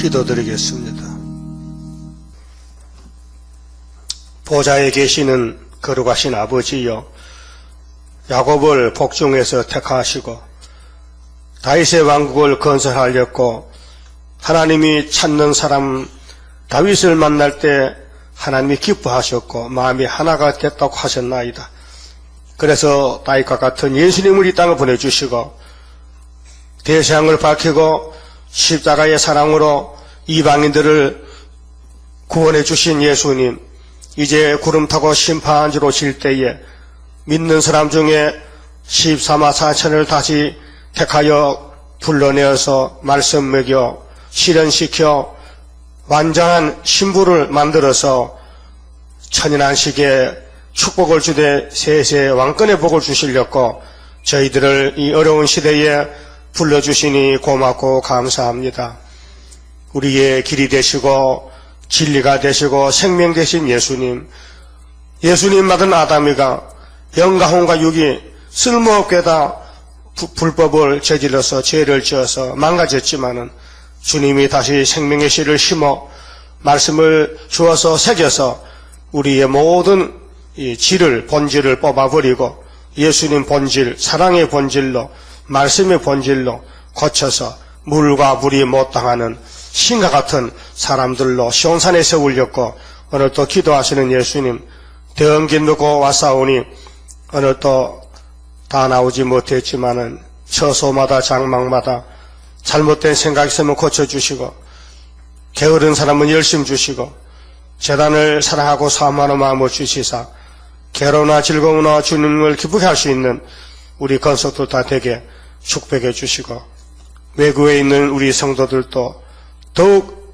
기도드리겠습니다. 보좌에 계시는 거룩하신 아버지여, 야곱을 복중에서 택하시고 다윗의 왕국을 건설하렸고 하나님이 찾는 사람 다윗을 만날 때 하나님이 기뻐하셨고 마음이 하나가 됐다고 하셨나이다. 그래서 다윗과 같은 예수님을 이 땅에 보내주시고 대세양을 밝히고 십자가의 사랑으로 이방인들을 구원해 주신 예수님, 이제 구름 타고 심판지로 질 때에 믿는 사람 중에 14만 4천을 다시 택하여 불러내어서 말씀 먹여 실현시켜 완전한 신부를 만들어서 천인안식에 축복을 주되 세세 왕권의 복을 주시려고 저희들을 이 어려운 시대에 불러주시니 고맙고 감사합니다. 우리의 길이 되시고 진리가 되시고 생명 되신 예수님, 예수님 받은 아담이가 영과 혼과 육이 쓸모없게 다 불법을 저질러서 죄를 지어서 망가졌지만은 주님이 다시 생명의 씨를 심어 말씀을 주어서 새겨서 우리의 모든 이 질을 본질을 뽑아버리고 예수님 본질, 사랑의 본질로 말씀의 본질로 고쳐서 물과 물이 못 당하는 신과 같은 사람들로 시온산에 세우려고 오늘 또 기도하시는 예수님, 대언기 누고 왔사오니 오늘 또 다 나오지 못했지만은 처소마다 장막마다 잘못된 생각 있으면 고쳐주시고 게으른 사람은 열심 주시고 재단을 사랑하고 사모하는 마음을 주시사 괴로우나 즐거우나 주님을 기쁘게 할 수 있는 우리 건석도 다 되게 축복해 주시고 외국에 있는 우리 성도들도 더욱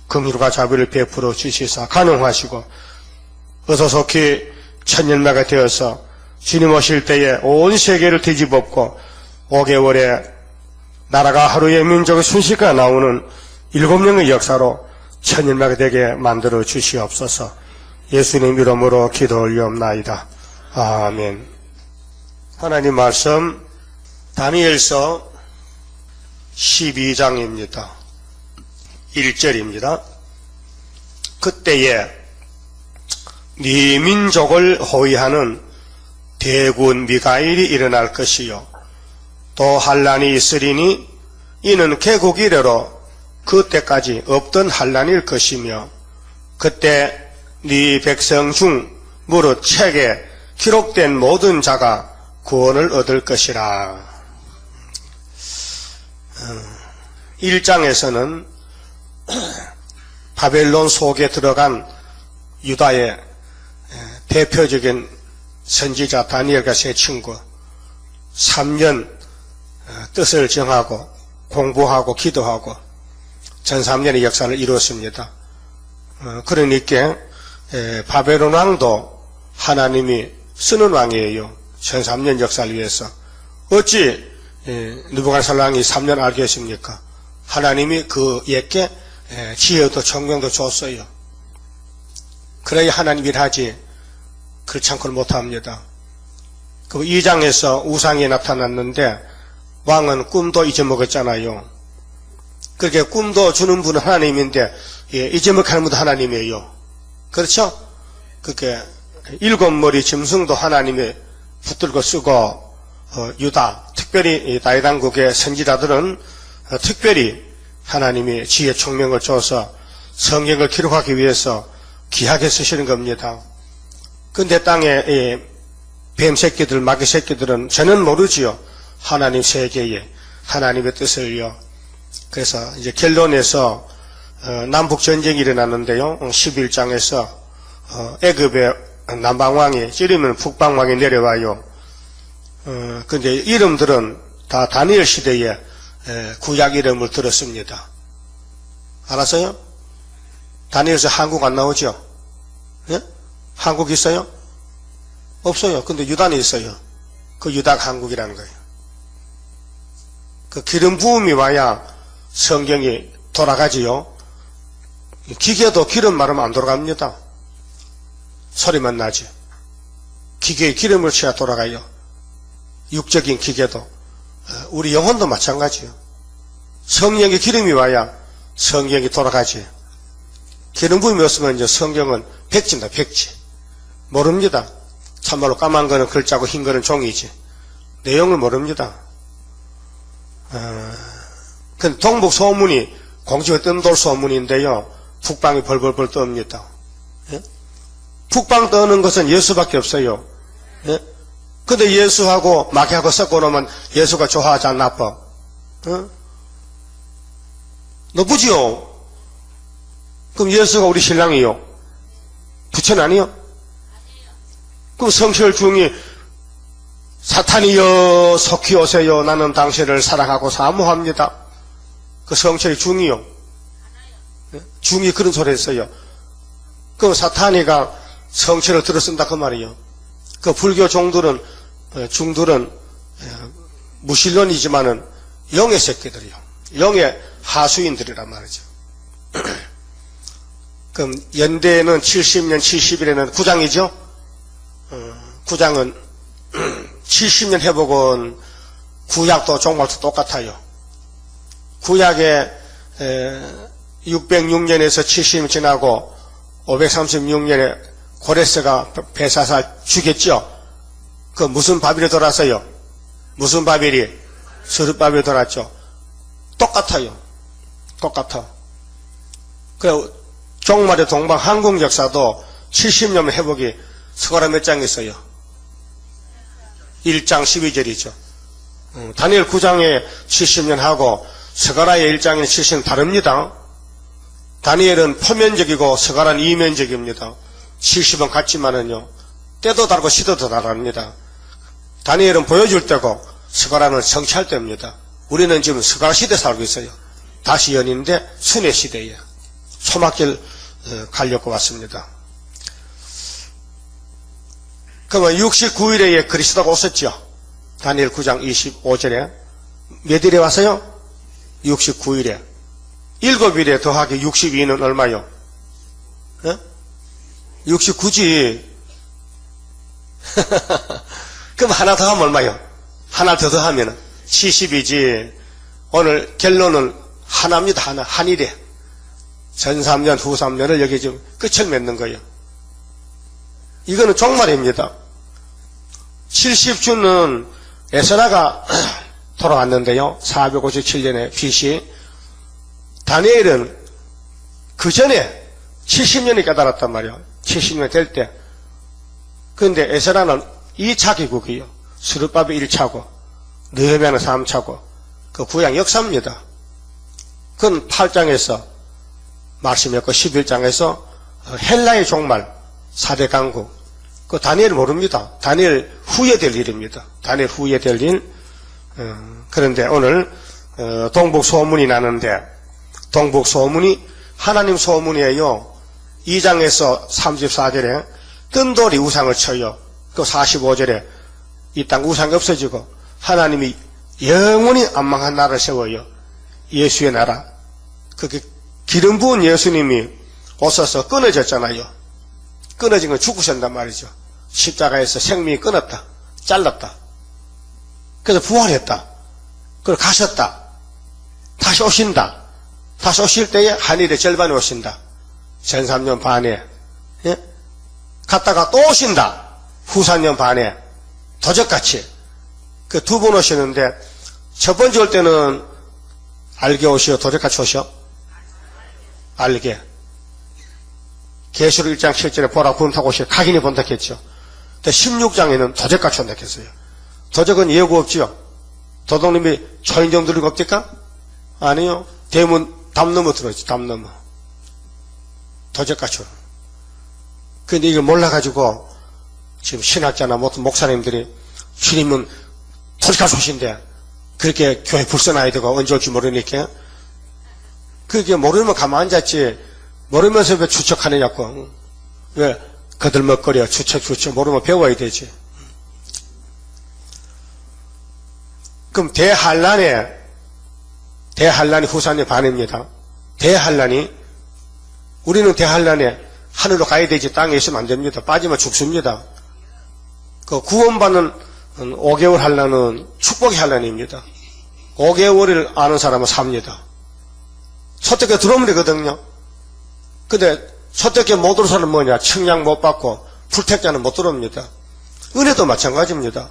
긍휼과 자비를 베풀어 주시사 간용하시고 어서속히 천년매가 되어서 주님 오실 때에 온 세계를 뒤집었고 5개월에 나라가 하루에 민족의 순식간에 나오는 7명의 역사로 천년매가 되게 만들어 주시옵소서. 예수님 이름으로 기도 올리옵나이다. 아멘. 하나님 말씀 다니엘서 12장입니다. 1절입니다. 그때에 네 민족을 호위하는 대군 미가엘이 일어날 것이요 또 환란이 있으리니 이는 개국 이래로 그때까지 없던 환란일 것이며 그때 네 백성 중 무릇 책에 기록된 모든 자가 구원을 얻을 것이라. 1장에서는 바벨론 속에 들어간 유다의 대표적인 선지자 다니엘과 세 친구 3년 뜻을 정하고 공부하고 기도하고 전 3년의 역사를 이루었습니다. 그러니까 바벨론 왕도 하나님이 쓰는 왕이에요. 전 3년 역사를 위해서. 어찌 느부갓네살 왕이 3년 알겠습니까? 하나님이 그에게 지혜도 총명도 줬어요. 그래야 하나님 일하지 그렇지 않고는 못합니다. 그 2장에서 우상이 나타났는데 왕은 꿈도 잊어먹었잖아요. 그렇게 꿈도 주는 분은 하나님인데 잊어먹하는 분도 하나님이에요. 그렇죠? 그렇게 7머리 짐승도 하나님이 붙들고 쓰고 유다 특별히 다윗 왕국의 선지자들은 특별히 하나님이 지혜 총명을 줘서 성경을 기록하기 위해서 귀하게 쓰시는 겁니다. 근데 땅에 뱀 새끼들, 마귀 새끼들은 저는 모르지요. 하나님 세계에 하나님의 뜻을요. 그래서 이제 결론에서 남북 전쟁이 일어났는데요. 11장에서 애굽의 남방왕이 찌르면 북방왕이 내려와요. 근데 이름들은 다 다니엘 시대에 구약 이름을 들었습니다. 알았어요? 다니엘서 한국 안 나오죠? 예? 한국 있어요? 없어요. 근데 유다는 있어요. 그 유다가 한국이라는 거예요. 그 기름 부음이 와야 성경이 돌아가지요. 기계도 기름 마르면 안 돌아갑니다. 소리만 나지. 기계에 기름을 쳐야 돌아가요. 육적인 기계도. 우리 영혼도 마찬가지요. 성령의 기름이 와야 성경이 돌아가지. 기름 부음이 없으면 이제 성경은 백지입니다. 백지. 모릅니다. 참말로 까만 거는 글자고 흰 거는 종이지. 내용을 모릅니다. 근데 동북 소문이 공중에 뜬돌 소문인데요. 북방이 벌벌벌 떱니다. 예? 북방 떠는 것은 예수밖에 없어요. 예? 근데 예수하고 마귀하고 섞어 놓으면 예수가 좋아하지 않나 나빠? 어? 나쁘지요? 그럼 예수가 우리 신랑이요? 부처는 아니요? 그럼 성실 중이 사탄이여 속히 오세요. 나는 당신을 사랑하고 사모합니다. 그 성철이 중이요? 중이 그런 소리 했어요. 그럼 사탄이가 성철을 들어쓴다 그 말이요. 그 불교 종들은 중들은 무신론이지만은 영의 새끼들이요. 영의 하수인들이란 말이죠. 그럼 연대는 70년 70일에는 구장이죠. 구장은 70년 회복은 구약도 종말도 똑같아요. 구약에 606년에서 70년 지나고 536년에 고레스가 베사사 죽였죠. 그 무슨 바벨이 돌았어요? 무슨 바벨이? 스룹바벨이 돌았죠. 똑같아요. 똑같아. 그래 종말의 동방 한국 역사도 70년 회복이 스가랴 몇 장 있어요? 1장 12절이죠. 다니엘 9장에 70년 하고 스가랴의 1장에는 70년 다릅니다. 다니엘은 표면적이고 스가랴는 이면적입니다. 70은 같지만은요. 때도 다르고 시도도 다릅니다. 다니엘은 보여줄 때고 스가랴는 성취할 때입니다. 우리는 지금 스가랴 시대에 살고 있어요. 다시 연인데 순회 시대에 소막길 가려고 왔습니다. 그러면 69일에 그리스도가 오셨죠. 다니엘 9장 25절에 몇 일에 왔어요? 69일에 7일에 더하기 62는 얼마요? 69지. 그럼 하나 더 하면 얼마요? 하나 더 더하면 70이지. 오늘 결론은 하나입니다. 하나. 한일에 전 3년 후 3년을 여기 지금 끝을 맺는 거예요. 이거는 종말입니다. 70주는 에스라가 돌아왔는데요. 457년에 BC. 다니엘은 그 전에 70년이 깨달았단 말이에요. 70년 될 때. 그런데 에스라는 2차 기국이요. 스룹바벨 1차고 느헤미야는 3차고 그 구약 역사입니다. 그건 8장에서 말씀했고 11장에서 헬라의 종말 4대 강국. 그 다니엘 모릅니다. 다니엘 후에 될 일입니다. 다니엘 후에 될 일. 그런데 오늘 동북 소문이 나는데 동북 소문이 하나님 소문이에요. 2장에서 34절에 뜬 돌이 우상을 쳐요. 그 45절에 이 땅 우상이 없어지고 하나님이 영원히 안 망한 나라를 세워요. 예수의 나라. 그게 기름 부은 예수님이 오셔서 끊어졌잖아요. 끊어진 건 죽으신단 말이죠. 십자가에서 생명이 끊었다. 잘랐다. 그래서 부활했다. 그리고 가셨다. 다시 오신다. 다시 오실 때에 한일의 절반이 오신다. 전 3년 반에. 예? 갔다가 또 오신다. 후 3년 반에. 도적같이. 그 두 번 오시는데 첫 번째 올 때는 알게 오시오? 도적같이 오시오? 알게. 계시록 1장 7절에 보라 구름 타고 오시오. 각인이 본다 했죠. 근데 16장에는 도적같이 온다 했어요. 도적은 예고 없지요. 도둑님이 초인종 들고 없을까? 아니요. 대문 담 넘어 들어있지. 담 넘어. 도적같이 오는. 근데 이걸 몰라가지고 지금 신학자나 모든 목사님들이 주님은 도적같이 오신대. 그렇게 교회 불선해야 되고 언제 올지 모르니까. 그게 모르면 가만 앉았지. 모르면서 왜 추측하느냐고. 왜 거들먹거려 추측 모르면 배워야 되지. 그럼 대한란이 후산의 반입니다. 대한란이 우리는 대한란에 하늘로 가야 되지 땅에 있으면 안 됩니다. 빠지면 죽습니다. 그 구원받는 5개월 한란은 축복의 한란입니다. 5개월을 아는 사람은 삽니다. 초대교회 들어오면 되거든요. 근데 초대교회 못 들어오는 사람은 뭐냐? 청약 못 받고 불택자는 못 들어옵니다. 은혜도 마찬가지입니다.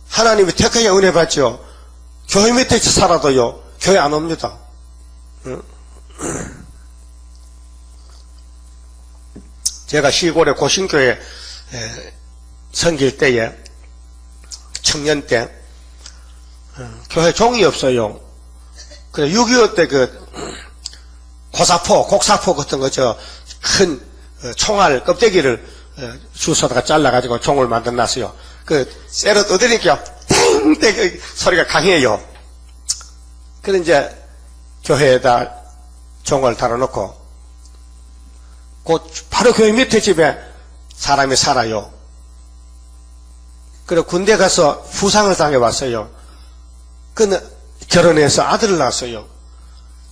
하나님이 택하게 은혜 받죠. 교회 밑에 살아도요, 교회 안 옵니다. 제가 시골의 고신교회 섬길 때에, 청년 때, 교회 종이 없어요. 그래, 6.25 때 곡사포 같은 거, 큰 총알 껍데기를 주워다가 잘라가지고 종을 만들어 놨어요. 쇠로 떠드니까 땡땡 소리가 강해요. 그래, 이제, 교회에다 종을 달아놓고, 바로 교회 밑에 집에 사람이 살아요. 그래, 군대 가서 부상을 당해왔어요. 결혼해서 아들을 낳았어요.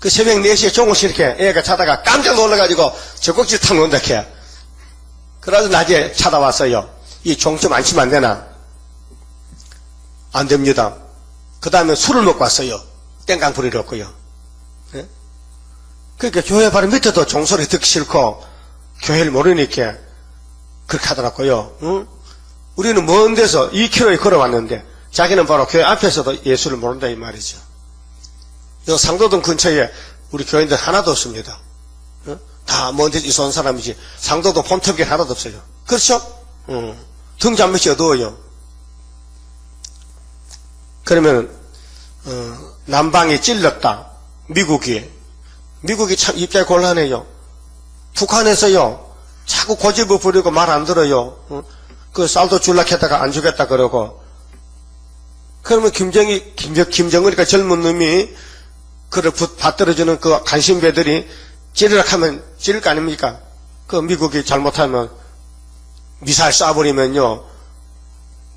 새벽 4시에 종을 이렇게 애가 자다가 깜짝 놀라가지고 젖꼭지 탁 놓는다 캐. 그래서 낮에 찾아왔어요. 이 종 좀 안 치면 안 되나? 안 됩니다. 그 다음에 술을 먹고 왔어요. 땡깡 부리려고요. 예? 그러니까 교회 바로 밑에도 종소리 듣기 싫고 교회를 모르니까 그렇게 하더라고요. 응? 우리는 먼 데서 2km 걸어왔는데 자기는 바로 교회 앞에서도 예수를 모른다 이 말이죠. 이 상도동 근처에 우리 교인들 하나도 없습니다. 응? 다 먼 데서 이사 온 사람이지 상도동 폼터기 하나도 없어요. 그렇죠? 등잔빛이 어두워요. 그러면 남방이 찔렀다. 미국이 참 입장이 곤란해요. 북한에서요 자꾸 고집을 부리고 말 안 들어요. 쌀도 줄라 했다가 안 주겠다 그러고. 그러면 김정은이니까 젊은 놈이 그를 받들어주는 그 간신배들이 찌르라 하면 찌를 거 아닙니까? 미국이 잘못하면 미사일 쏴버리면요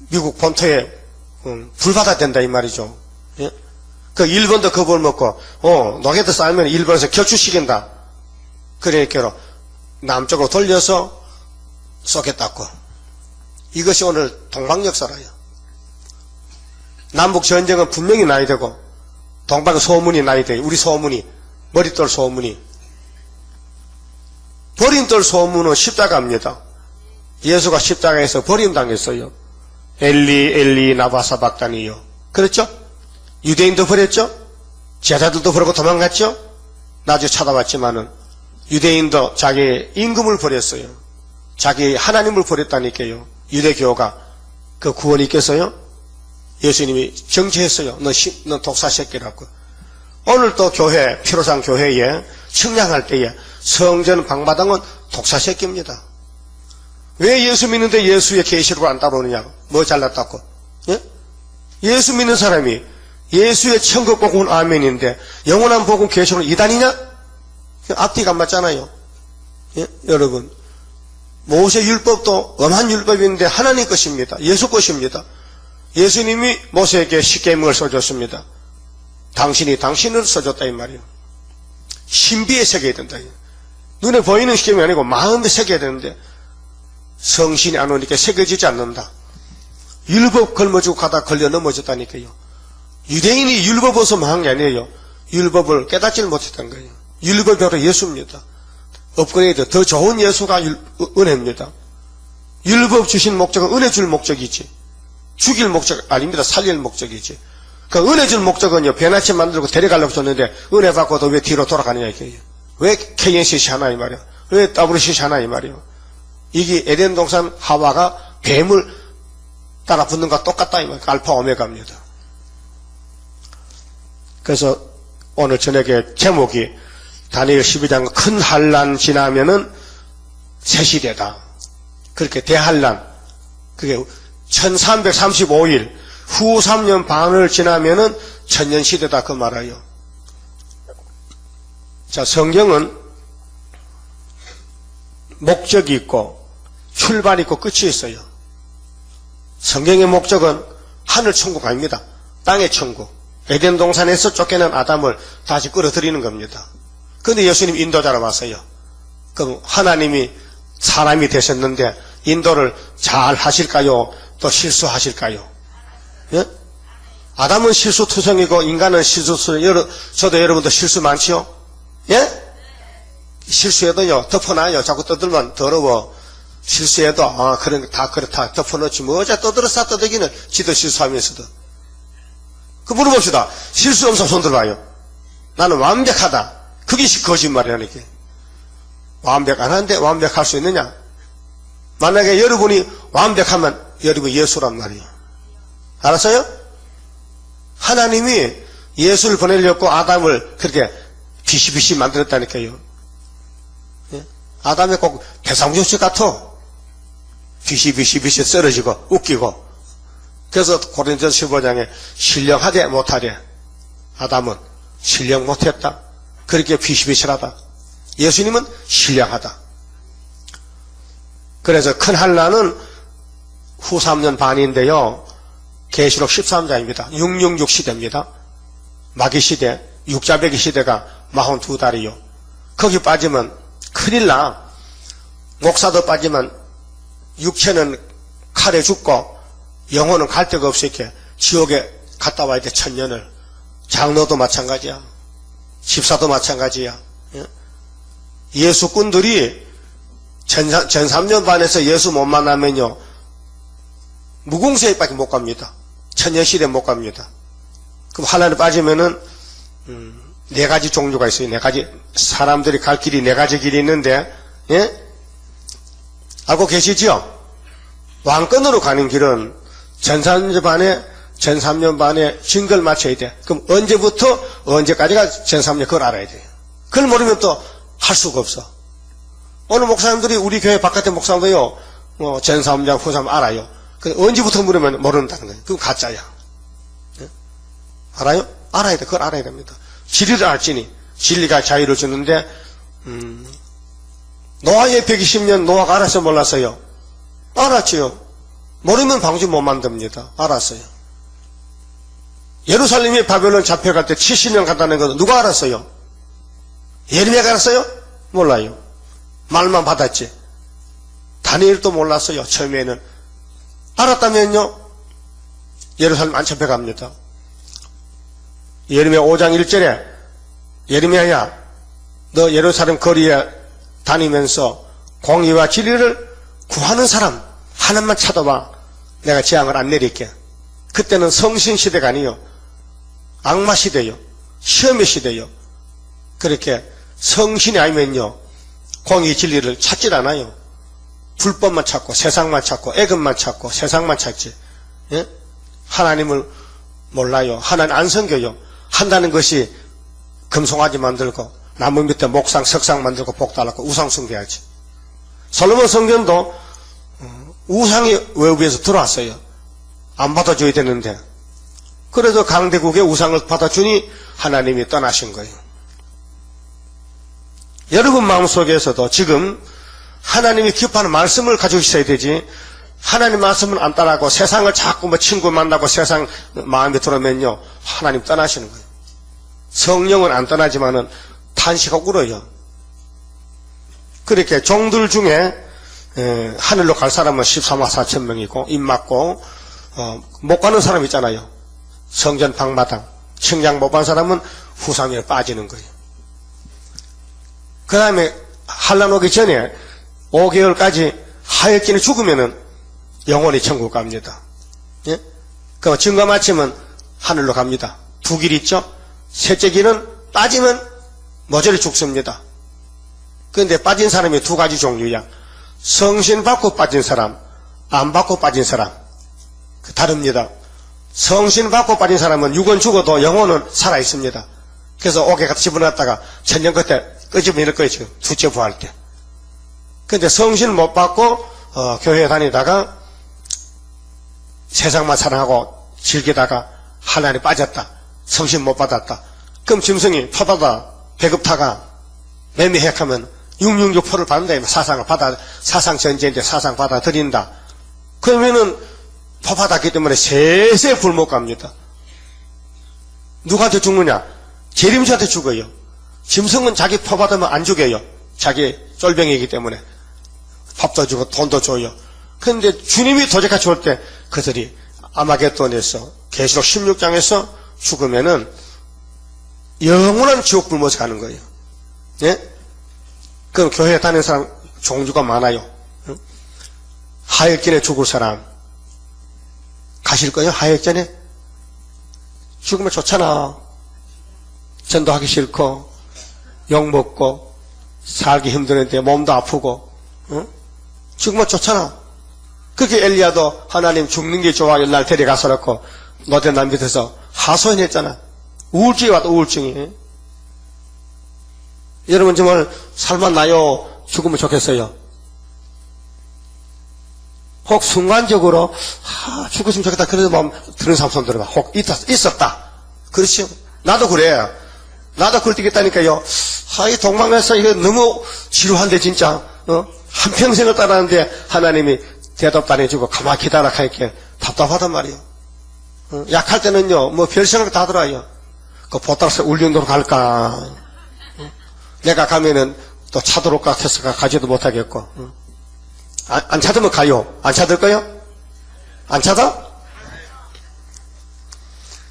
미국 본토에 불바다 된다 이 말이죠. 예? 일본도 겁을 먹고 로켓 쏴면 일본에서 격추시킨다. 그러니까 남쪽으로 돌려서 쏘겠다고. 이것이 오늘 동방역사라요. 남북 전쟁은 분명히 나야 되고 동방 소문이 나야 돼요. 우리 소문이 머릿돌 소문이 버림돌 소문은 십자가입니다. 예수가 십자가에서 버림당했어요. 엘리 나바사박단이요. 그렇죠? 유대인도 버렸죠? 제자들도 버리고 도망갔죠? 나중에 찾아왔지만은 유대인도 자기 임금을 버렸어요. 자기 하나님을 버렸다니까요. 유대교가 그 구원이 있겠어요? 예수님이 정죄했어요. 너 독사 새끼라고. 오늘 또 피로상 교회에 청량할 때에 성전 방마당은 독사 새끼입니다. 왜 예수 믿는데 예수의 계시록을 안 따라오느냐고. 뭐 잘났다고. 예? 예수 믿는 사람이 예수의 천국 복음은 아멘인데 영원한 복음 계시록은 이단이냐? 앞뒤가 안 맞잖아요. 예? 여러분 모세 율법도 엄한 율법인데 하나님 것입니다. 예수 것입니다. 예수님이 모세에게 십계명을 써줬습니다. 당신이 당신을 써줬다 이 말이에요. 신비에 새겨야 된다. 눈에 보이는 십계명이 아니고 마음에 새겨야 되는데 성신이 안 오니까 새겨지지 않는다. 율법 걸머지고 가다 걸려 넘어졌다니까요. 유대인이 율법 어서 망한 게 아니에요. 율법을 깨닫지를 못했던 거예요. 율법이 바로 예수입니다. 업그레이드 더 좋은 예수가 은혜입니다. 율법 주신 목적은 은혜 줄 목적이지 죽일 목적 아닙니다. 살릴 목적이지. 은혜 줄 목적은요 배나치 만들고 데려가려고 줬는데 은혜 받고도 왜 뒤로 돌아가느냐 이거예요. 왜 KNCC 하나 이 말이야. 왜 WCC 하나 이 말이야. 이게 에덴 동산 하와가 뱀을 따라 붙는 것과 똑같다 이 말이야. 알파 오메가입니다. 그래서 오늘 저녁에 제목이 다니엘 12장 큰 환난 지나면은 새 시대다. 그렇게 대환난. 그게 1335일 후 3년 반을 지나면은 천년 시대다 그 말이에요. 자, 성경은 목적이 있고 출발이 있고 끝이 있어요. 성경의 목적은 하늘 천국 아닙니다. 땅의 천국. 에덴 동산에서 쫓겨난 아담을 다시 끌어들이는 겁니다. 그런데 예수님 인도자로 왔어요. 그럼 하나님이 사람이 되셨는데 인도를 잘 하실까요? 또 실수하실까요? 예? 아담은 실수투성이고 인간은 실수투성. 저도 여러분도 실수 많지요? 예? 실수해도요, 덮어놔요. 자꾸 떠들면 더러워. 실수해도, 다 그렇다. 덮어놓지. 뭐, 어제 떠들었어, 떠들기는. 지도 실수하면서도. 물어봅시다. 실수 없어 손 들어봐요. 나는 완벽하다. 그게 거짓말이라니까. 완벽 안 하는데 완벽할 수 있느냐? 만약에 여러분이 완벽하면 여러분이 예수란 말이에요. 알았어요? 하나님이 예수를 보내려고 아담을 그렇게 비시비시 만들었다니까요. 예? 아담이 꼭 배상조식 같아. 비시비시 쓰러지고 웃기고. 그래서 고린도전서 15장에 신령하되 못하되 아담은 신령 못했다. 그렇게 비시비시하다. 예수님은 신령하다. 그래서 큰 한란은 후 3년 반인데요. 계시록 13장입니다. 666 시대입니다. 마귀 시대, 육자배기 시대가 42달이요. 거기 빠지면 큰일 나. 목사도 빠지면 육체는 칼에 죽고 영혼은 갈 데가 없으니까 지옥에 갔다 와야 돼. 1000년을. 장로도 마찬가지야. 집사도 마찬가지야. 예수꾼들이 전 3년 반에서 예수 못 만나면요 무궁세에밖에 못 갑니다. 천년시대 못 갑니다. 그럼 하나님 빠지면은 4가지 종류가 있어요. 4가지. 사람들이 갈 길이 4가지 길이 있는데, 예? 알고 계시죠? 왕권으로 가는 길은 전 3년 반에 증거를 맞춰야 돼. 그럼 언제부터 언제까지가 전 3년 그걸 알아야 돼요. 그걸 모르면 또 할 수가 없어. 오늘 목사님들이 우리 교회 바깥에 목사님도요, 전 3장 후 3장 알아요. 언제부터 물으면 모른다는 거예요. 그건 가짜야. 네? 알아요? 알아야 돼. 그걸 알아야 됩니다. 진리를 알지니 진리가 자유를 주는데 노아의 120년 노아가 알았어요? 몰랐어요? 알았지요. 모르면 방주 못 만듭니다. 알았어요. 예루살렘이 바벨론 잡혀갈 때 70년 갔다는 건 누가 알았어요? 예레미야가 알았어요? 몰라요. 말만 받았지. 다니엘도 몰랐어요. 처음에는. 알았다면요, 예루살렘 안 잡혀갑니다. 예레미야 5장 1절에 예레미야야, 너 예루살렘 거리에 다니면서 공의와 진리를 구하는 사람 하나만 찾아봐. 내가 재앙을 안 내릴게. 그때는 성신 시대가 아니요, 악마 시대요, 시험의 시대요. 그렇게 성신이 아니면요 공의 진리를 찾질 않아요. 불법만 찾고 세상만 찾고 애금만 찾고 세상만 찾지. 예? 하나님을 몰라요. 하나님 안 섬겨요. 한다는 것이 금송아지 만들고 나무 밑에 목상 석상 만들고 복 달라고 우상 숭배하지. 솔로몬 성전도 우상이 외부에서 들어왔어요. 안 받아줘야 되는데. 그래서 강대국의 우상을 받아주니 하나님이 떠나신 거예요. 여러분 마음속에서도 지금 하나님이 기뻐하는 말씀을 가지고 있어야 되지. 하나님 말씀을 안 따라하고 세상을 자꾸 친구 만나고 세상 마음에 들어오면요 하나님 떠나시는 거예요. 성령은 안 떠나지만은 탄식하고 울어요. 그렇게 종들 중에 하늘로 갈 사람은 13만 4천 명이고 입 막고 못 가는 사람 있잖아요. 성전 방마당 청장 못 간 사람은 후 3일에 빠지는 거예요. 그 다음에 환난 오기 전에 5개월까지 하였기는 죽으면은 영원히 천국 갑니다. 예? 그 증거 마치면 하늘로 갑니다. 두 길 있죠? 셋째 길은 빠지면 모조리 죽습니다. 그런데 빠진 사람이 2가지 종류야. 성신 받고 빠진 사람, 안 받고 빠진 사람. 다릅니다. 성신 받고 빠진 사람은 육은 죽어도 영혼은 살아있습니다. 그래서 옥에 갖다 집어넣었다가 천년 끝에 끄집어낼 거예요, 지금. 둘째 부활 때. 근데 성신 못 받고, 교회에 다니다가 세상만 사랑하고 즐기다가 하나님 빠졌다. 성신 못 받았다. 그럼 짐승이 퍼다다, 배급타가 매매해하면 666표를 받는다. 사상을 받아, 사상 전제인데 사상 받아들인다. 그러면은 표 받았기 때문에 세세 불못 갑니다. 누구한테 죽느냐? 재림주한테 죽어요. 짐승은 자기 표 받으면 안 죽여요. 자기 쫄병이기 때문에. 밥도 주고 돈도 줘요. 그런데 주님이 도적같이 올 때 그들이 아마겟돈에서 계시록 16장에서 죽으면은 영원한 지옥 불못에 가는 거예요. 예? 그럼 교회에 다니는 사람 종류가 많아요. 하역전에 죽을 사람 가실 거예요? 하역전에? 죽으면 좋잖아. 전도하기 싫고 욕먹고 살기 힘드는데 몸도 아프고 죽으면 좋잖아. 그렇게 엘리야도 하나님 죽는 게 좋아 날 데려가서 놓고 노대남 밑에서 하소연했잖아. 우울증이 왔다. 우울증이. 여러분 정말 살만나요? 죽으면 좋겠어요? 혹 순간적으로 죽었으면 좋겠다 그런 마음 드는 사람 손 들어봐. 혹 있었다. 그렇죠? 나도 그래. 나도 그럴 때 있다니까요. 이 동방에서 이거 너무 지루한데 진짜 한평생을 따라하는데 하나님이 대답도 안 해주고 가만히 기다려 하니까 답답하단 말이에요. 약할 때는요 뭐 별 생각 다 들어요. 그 보따리서 울릉도로 갈까? 내가 가면은 또 차도록 같아서 가지도 못하겠고. 안 찾으면 가요. 안 찾을 거요? 안 찾아?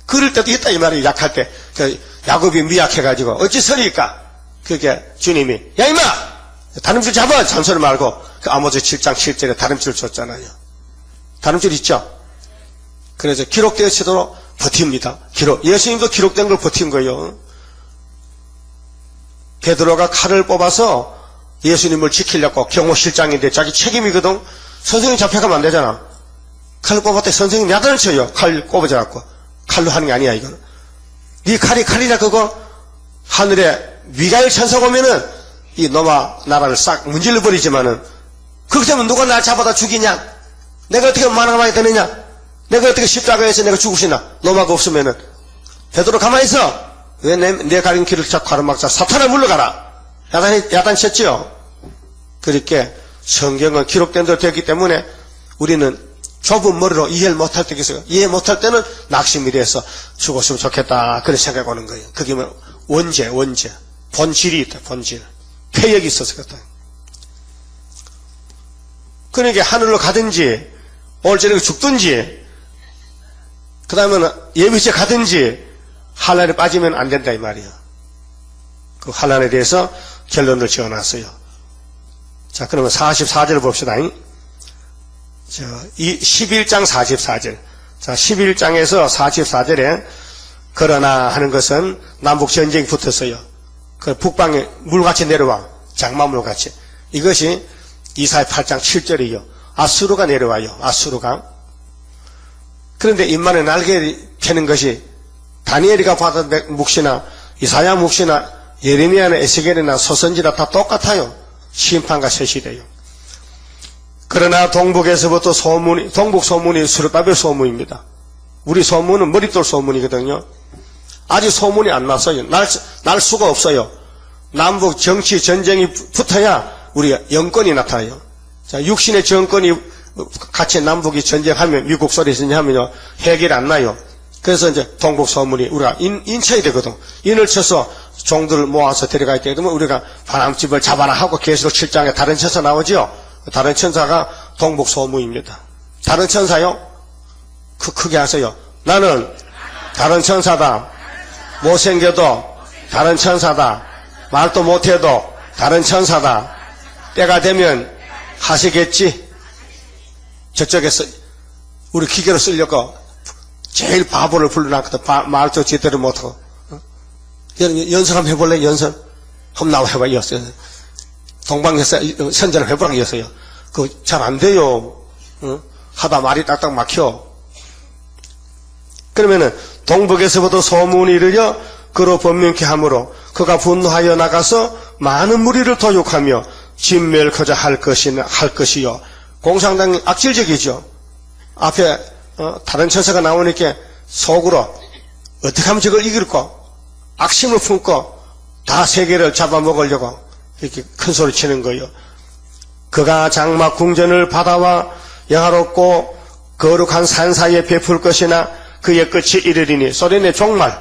그럴 때도 있다 이 말이에요. 약할 때. 야곱이 미약해가지고 어찌 서리까? 그게 주님이 야 임마! 다름줄 잡아! 잔소리 말고 그 아모스 7장 7절에 다름줄 줬잖아요. 다름줄 있죠? 그래서 기록되어지도록 버팁니다. 예수님도 기록된 걸 버틴 거예요. 베드로가 칼을 뽑아서 예수님을 지키려고 경호실장인데 자기 책임이거든. 선생님 잡혀가면 안 되잖아. 칼을 뽑았더니 선생님 야단을 쳐요. 칼 꼽아져갖고. 칼로 하는 게 아니야 이거는. 네 칼이 칼이라 그거 하늘에 미가엘 천사가 오면은 이 노마 나라를 싹 문질러 버리지만은 그렇게 되면 누가 날 잡아다 죽이냐? 내가 어떻게 만화가 되느냐? 내가 어떻게 십자가에서 내가 죽을 수 있나? 노마가 없으면은 베드로 가만히 있어. 왜 내 가린 길을 자꾸 가로막자? 사탄아 물러가라. 야단 쳤지요. 그렇게 성경은 기록된 대로 되기 때문에 우리는 좁은 머리로 이해를 못할 때가 있어요. 이해 못할 때는 낙심이 돼서 죽었으면 좋겠다. 그런 생각이 오는 거예요. 그게 뭐 원죄. 본질이 있다. 본질. 폐역이 있어서 그렇다. 그러니까 하늘로 가든지 올저녁에 죽든지 그 다음에는 예비체 가든지 환란에 빠지면 안 된다 이 말이에요. 그 환란에 대해서 결론을 지어놨어요. 자, 그러면 44절 봅시다. 11장 44절. 자, 11장에서 44절에 그러나 하는 것은 남북 전쟁이 붙었어요. 그 북방에 물같이 내려와. 장마물같이. 이것이 이사야 8장 7절이요. 아수르가 내려와요. 아수르가. 그런데 인만의 날개 펴는 것이 다니엘이가 받은 묵시나 이사야 묵시나 예레미야나 에스겔이나 소선지나 다 똑같아요. 심판과 세시돼요. 그러나 동북에서부터 동북 소문이 스룹바벨 소문입니다. 우리 소문은 머릿돌 소문이거든요. 아직 소문이 안 났어요. 날 수가 없어요. 남북 정치 전쟁이 붙어야 우리 영권이 나타나요. 자, 육신의 정권이 같이 남북이 전쟁하면 미국 소리 전쟁하면요 해결이 안 나요. 그래서 이제 동북 소문이 우리가 인쳐야 되거든. 인을 쳐서 종들을 모아서 데려가야 되거든. 우리가 바람집을 잡아라 하고 계시록 7장에 다른 천사 나오죠. 다른 천사가 동북 소문입니다. 다른 천사요? 크게 하세요. 나는 다른 천사다. 못생겨도 다른 천사다. 말도 못해도 다른 천사다. 때가 되면 하시겠지. 저쪽에서 우리 기계로 쓰려고 제일 바보를 불러놨거든. 말도 제대로 못하고. 연설 한번 해볼래? 연설? 한번 나와 해봐. 동방에서 선전을 해보라고 했어요. 그거 잘 안 돼요. 하다 말이 딱딱 막혀. 그러면은 동북에서부터 소문이 이르려 그로 번명케 하므로 그가 분노하여 나가서 많은 무리를 도륙하며 진멸코자 할 것이요. 공산당이 악질적이죠. 앞에 다른 천사가 나오니까 속으로 어떻게 하면 저걸 이길까? 악심을 품고 다 세계를 잡아먹으려고 이렇게 큰 소리 치는 거예요. 그가 장막 궁전을 바다와 영화롭고 거룩한 산 사이에 베풀 것이나 그의 끝이 이르리니 소련의 종말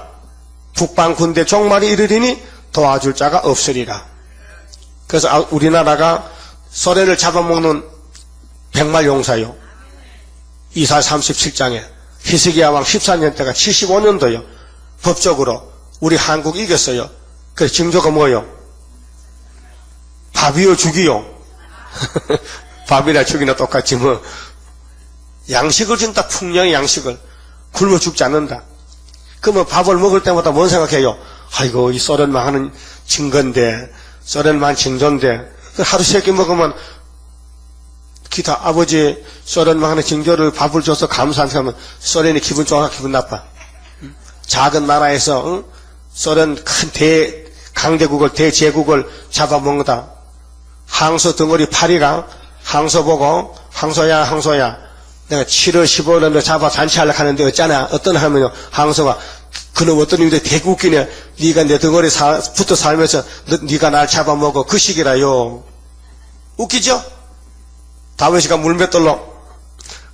북방 군대 종말이 이르리니 도와줄 자가 없으리라. 그래서 우리나라가 소련을 잡아먹는 백말용사요. 이사야 37장에 히스기야 왕 14년 때가 75년도요. 법적으로 우리 한국 이겼어요. 그래서 징조가 뭐예요? 밥이요, 죽이요? 밥이나 죽이나 똑같지 뭐. 양식을 준다, 풍량의 양식을. 굶어 죽지 않는다. 그러면 밥을 먹을 때마다 뭔 생각해요? 아이고, 이 소련만 하는 증거인데, 소련만 징조인데, 하루 세 끼 먹으면, 기타 아버지 소련만 하는 징조를 밥을 줘서 감사한 사람은 소련이 기분 좋아, 기분 나빠? 작은 나라에서, 응? 소련 큰 강대국을, 대제국을 잡아먹는다. 항소 덩어리 파리가 항소 보고, 항소야. 내가 7월 15일에 너 잡아 잔치하려고 하는데 어쩌나? 어떤 하면요, 항소가, 그놈 어떤 놈인데 되게 웃기네. 네가 내 덩어리 붙어 살면서 네가 날 잡아먹어. 그 시기라요. 웃기죠? 다윗이가 물맷돌로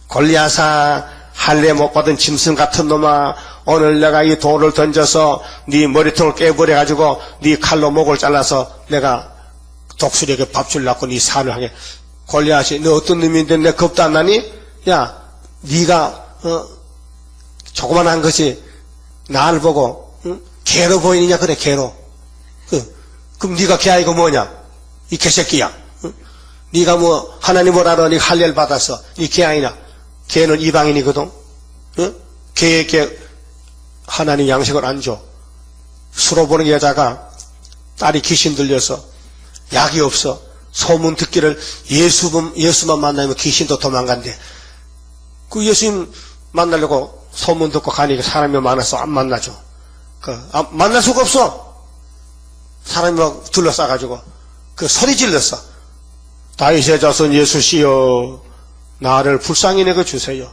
골리앗아, 할례 못 받은 짐승 같은 놈아, 오늘 내가 이 돌을 던져서 네 머리통을 깨버려가지고 네 칼로 목을 잘라서 내가 독수리에게 밥 주려고 네 살을 하게. 골리앗이 너 어떤 놈인데 내 겁도 안 나니? 야, 네가 조그만한 것이 나를 보고 개로 보이느냐? 그래, 개로. 그럼 네가 개 아이고 뭐냐? 이 개새끼야. 네가 뭐 하나님을 알아? 네가 할례를 받았어. 이 개 아니냐? 개는 이방인이거든. 개에게 하나님 양식을 안 줘. 수로 보는 여자가 딸이 귀신 들려서 약이 없어. 소문 듣기를 예수만 만나면 귀신도 도망간대. 그 예수님 만나려고 소문 듣고 가니까 사람이 많아서 안 만나죠. 만날 수가 없어. 사람이 막 둘러싸가지고 그 소리 질렀어. 다윗의 자손 예수시여, 나를 불쌍히 내게 주세요.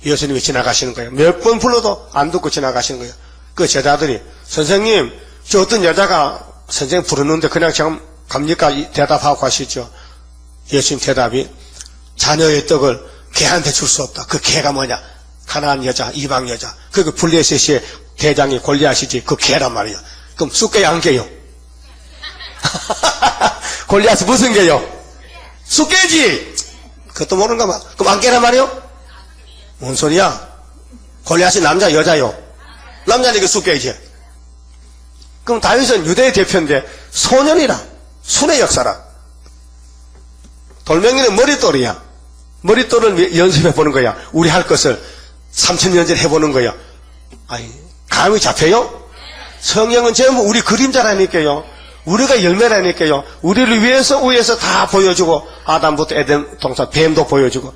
예수님이 지나가시는 거예요. 몇 번 불러도 안 듣고 지나가시는 거예요. 그 제자들이, 선생님, 저 어떤 여자가 선생님 부르는데 그냥 지금 갑니까? 대답하고 가시죠. 예수님 대답이, 자녀의 떡을 개한테 줄 수 없다. 그 개가 뭐냐? 가나안 여자, 이방 여자. 그 블레셋의 대장이 골리앗이지. 그 개란 말이에요. 그럼 쑥개야, 안 개요? 골리앗은 무슨 개요? 쑥개지! 그것도 모르는가 봐. 그럼 안 개란 말이요? 뭔 소리야? 골리앗이 남자, 여자요? 남자니까 쑥개이지. 그럼 다윗은 유대의 대표인데 소년이라, 순의 역사라. 돌멩이는 머릿돌이야. 머릿돌을 연습해 보는 거야. 우리 할 것을 3000년 전에 해보는 거야. 아이, 감이 잡혀요? 성경은 전부 우리 그림자라니까요. 우리가 열매라니까요. 우리를 위해서 다 보여주고, 아담부터 에덴 동산, 뱀도 보여주고.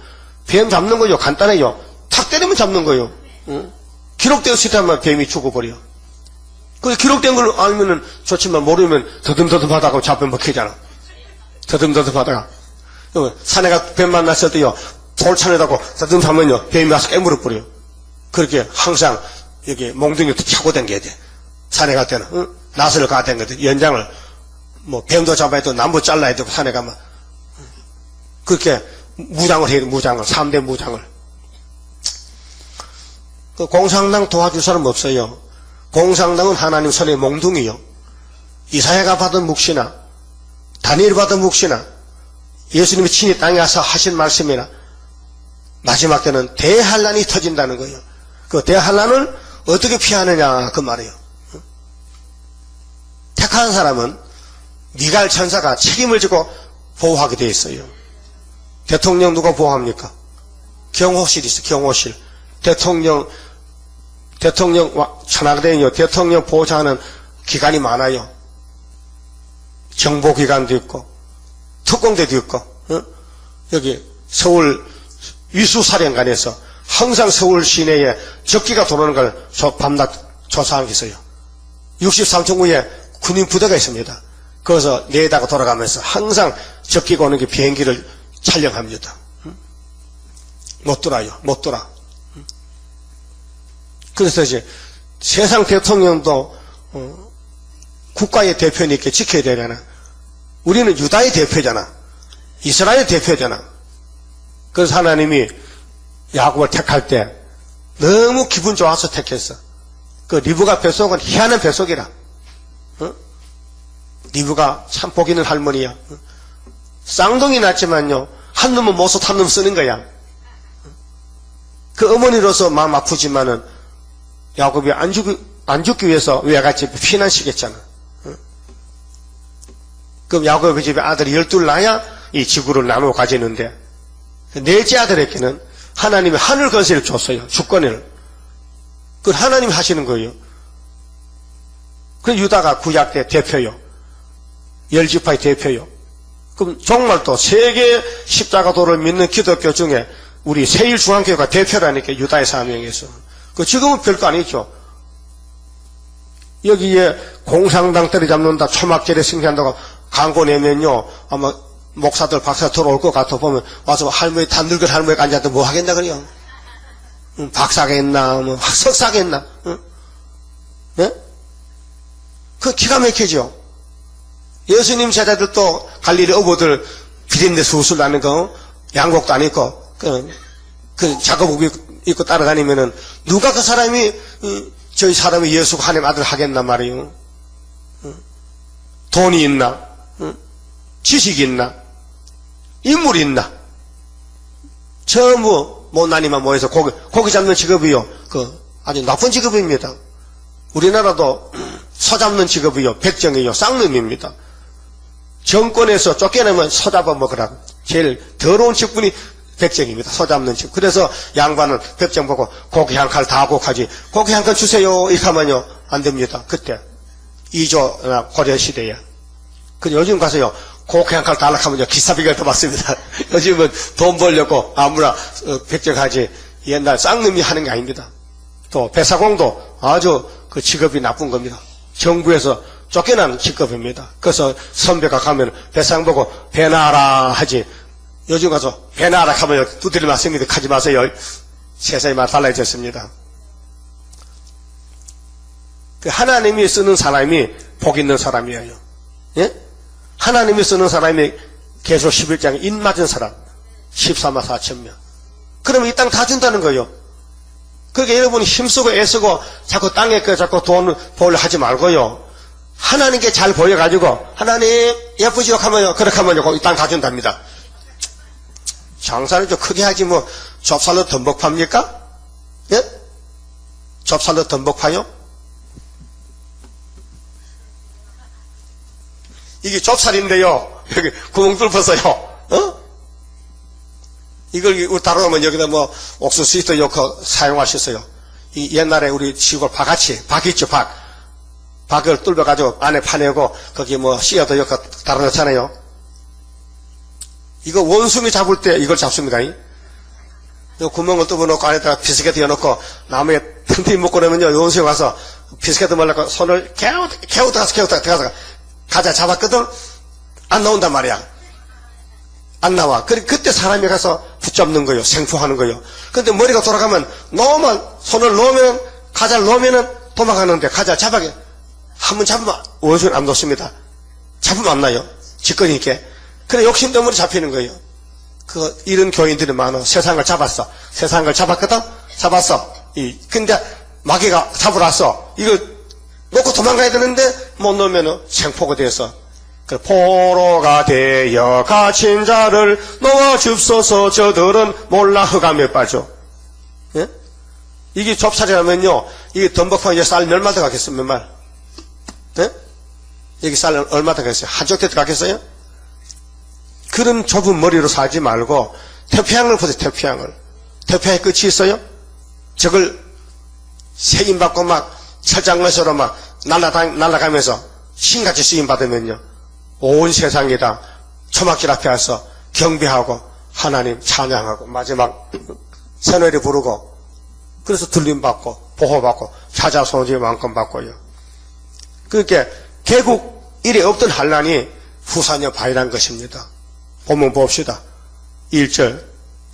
뱀 잡는 거요, 간단해요. 탁 때리면 잡는 거요. 응? 기록되었을 때만 뱀이 죽어버려. 그 기록된 걸 알면은 좋지만 모르면 더듬더듬 하다가 잡으면 먹히잖아. 더듬더듬 하다가. 산에 가 뱀 만났을 때요, 돌산에다가 더듬 하면요, 뱀이 와서 깨물어버려요. 그렇게 항상 여기 몽둥이 차고 다녀야 돼. 산에 갈 때는, 응? 낫을 가야 되거든. 연장을, 뭐, 뱀도 잡아야 되고, 나무 잘라야 되고, 산에 가면. 그렇게 무장을 해야 돼, 무장을. 3대 무장을. 그 공산당 도와줄 사람 없어요. 공산당은 하나님 손에 몽둥이요. 이사야가 받은 묵시나, 다니엘이 받은 묵시나, 예수님이 친히 땅에 와서 하신 말씀이나, 마지막 때는 대환란이 터진다는 거예요. 그 대환란을 어떻게 피하느냐, 그 말이에요. 택한 사람은 미갈 천사가 책임을 지고 보호하게 되어 있어요. 대통령 누가 보호합니까? 경호실이 있어, 경호실. 대통령 천하대는요, 대통령 보호하는 기관이 많아요. 정보기관도 있고, 특공대도 있고, 여기 서울 위수사령관에서 항상 서울 시내에 적기가 도는 걸 밤낮 조사하는 게 있어요. 63층구에 군인 부대가 있습니다. 거기서 내다가 돌아가면서 항상 적기가 오는 게 비행기를 촬영합니다. 못 돌아요. 못 돌아. 그래서 이제 세상 대통령도 국가의 대표니까 지켜야 되잖아. 우리는 유다의 대표잖아. 이스라엘 대표잖아. 그래서 하나님이 야곱을 택할 때 너무 기분 좋아서 택했어. 그 리브가 뱃속은 희한한 뱃속이라. 리브가 참 복 있는 할머니야. 쌍둥이 낳지만요, 한 놈은 모습 한 놈 쓰는 거야. 그 어머니로서 마음 아프지만은 야곱이 안 죽기 위해서 외갓집 피난시켰잖아. 그럼 야곱의 집에 아들이 12 낳아야 이 지구를 나누어 가지는데, 넷째 아들에게는 하나님이 하늘 권세를 줬어요. 주권을. 그걸 하나님이 하시는 거예요. 그 유다가 구약 때 대표요. 10지파의 대표요. 그럼 정말 또 세계 십자가도를 믿는 기독교 중에 우리 세일중앙교회가 대표라니까, 유다의 사명에서. 그 지금은 별거 아니죠. 여기에 공산당 때려잡는다, 초막절에 승리한다고 광고 내면요, 아마 목사들 박사 들어올 것 같아. 보면 와서 할머니, 다 늙은 할머니가 앉아도 뭐 하겠나 그래요? 박사겠나, 뭐 석사겠나? 응? 예? 그 기가 막히죠. 예수님 제자들도 갈릴리 어부들 비린내 수술 나는 거 양복도 안 입고 그 작업복 입고 따라다니면은 누가 그 사람이 저희 사람이 예수가 하나님 아들 하겠나 말이에요. 돈이 있나? 지식이 있나? 인물이 있나? 전부 못난이만 모여서 고기 잡는 직업이요. 그 아주 나쁜 직업입니다. 우리나라도 소 잡는 직업이요. 백정이요. 쌍놈입니다. 정권에서 쫓겨내면 소 잡아 먹으라고. 제일 더러운 직분이 백정입니다. 소 잡는 직. 그래서 양반은 백정 보고 고기 한 칼 다 곡하지. 고기 한 칼 주세요. 이렇게 하면요. 안 됩니다. 그때. 2조나 고려시대에. 근데 요즘 가서요. 고기 한 칼 달라고 하면요. 기사비가 더 받습니다. 요즘은 돈 벌려고 아무나 백정하지. 옛날 쌍놈이 하는 게 아닙니다. 또 배사공도 아주 그 직업이 나쁜 겁니다. 정부에서 쫓겨난 직업입니다. 그래서 선배가 가면 배상 보고 배나라 하지. 요즘 가서 배나라 하면 두드려 맞습니다. 가지 마세요. 세상이 많이 달라졌습니다. 하나님이 쓰는 사람이 복 있는 사람이에요. 예? 하나님이 쓰는 사람이 계속 11장에 인 맞은 사람 14만 4천 명. 그러면 이 땅 다 준다는 거예요. 그러니까 여러분이 힘쓰고 애쓰고 자꾸 땅에 자꾸 돈 벌려 하지 말고요. 하나님께 잘 보여가지고 하나님 예쁘지요 하면요. 그렇게 하면요. 이 땅 다 준답니다. 장사를 좀 크게 하지 뭐 좁쌀로 덤벅 팝니까? 예? 좁쌀로 덤벅 파요? 이게 좁쌀인데요. 여기 구멍 뚫어서요. 어? 이걸 다루면 여기다 뭐 옥수수 씨도 넣고 사용하셨어요. 이 옛날에 우리 시골 박같이 박 있죠, 박. 박을 뚫어가지고 안에 파내고 거기 뭐 씨앗도 넣고 달아놓잖아요. 이거 원숭이 잡을 때 이걸 잡습니다. 이 구멍을 뚫어놓고 안에다가 비스켓 넣어놓고 나무에 틈틈이 먹고 그러면요. 원숭이 와서 비스켓 말라고 손을 개우 들어가서 가자 잡았거든. 안 나온단 말이야. 안 나와. 그때 사람이 가서 붙잡는 거예요. 생포하는 거예요. 근데 머리가 돌아가면 손을 놓으면 가자를 놓으면은 도망가는데 가자 잡아게 한번 잡으면 원수는 안 놓습니다. 잡으면 안 나요. 직권이 있게. 그래 욕심 때문에 잡히는 거예요. 이런 교인들이 많아. 세상을 잡았어. 세상을 잡았거든? 잡았어. 근데 마귀가 잡으러 왔어. 이거 놓고 도망가야 되는데 못 놓으면은 생포가 돼서 포로가 되어 갇힌 자를 놓아줍소서. 저들은 몰라 흑암에 빠져. 예? 이게 좁쌀이라면요. 이게 덤벅판에 쌀 몇 말 들어가겠어요? 몇 말? 예? 여기 쌀 얼마 들어가겠어요? 한쪽 대 들어가겠어요? 그런 좁은 머리로 살지 말고 태평양을 보세요. 태평양을. 태평양에 끝이 있어요? 저걸 세임받고 막 철장면서로 막 날아가면서 신같이 쓰임받으면요. 온 세상이 다 초막길 앞에 와서 경배하고 하나님 찬양하고 마지막 새노래 부르고 그래서 들림받고 보호받고 사자손지 만큼 받고요. 그러니까 개국 이래 없던 환란이 후사녀 바이란 것입니다. 보면 봅시다. 1절.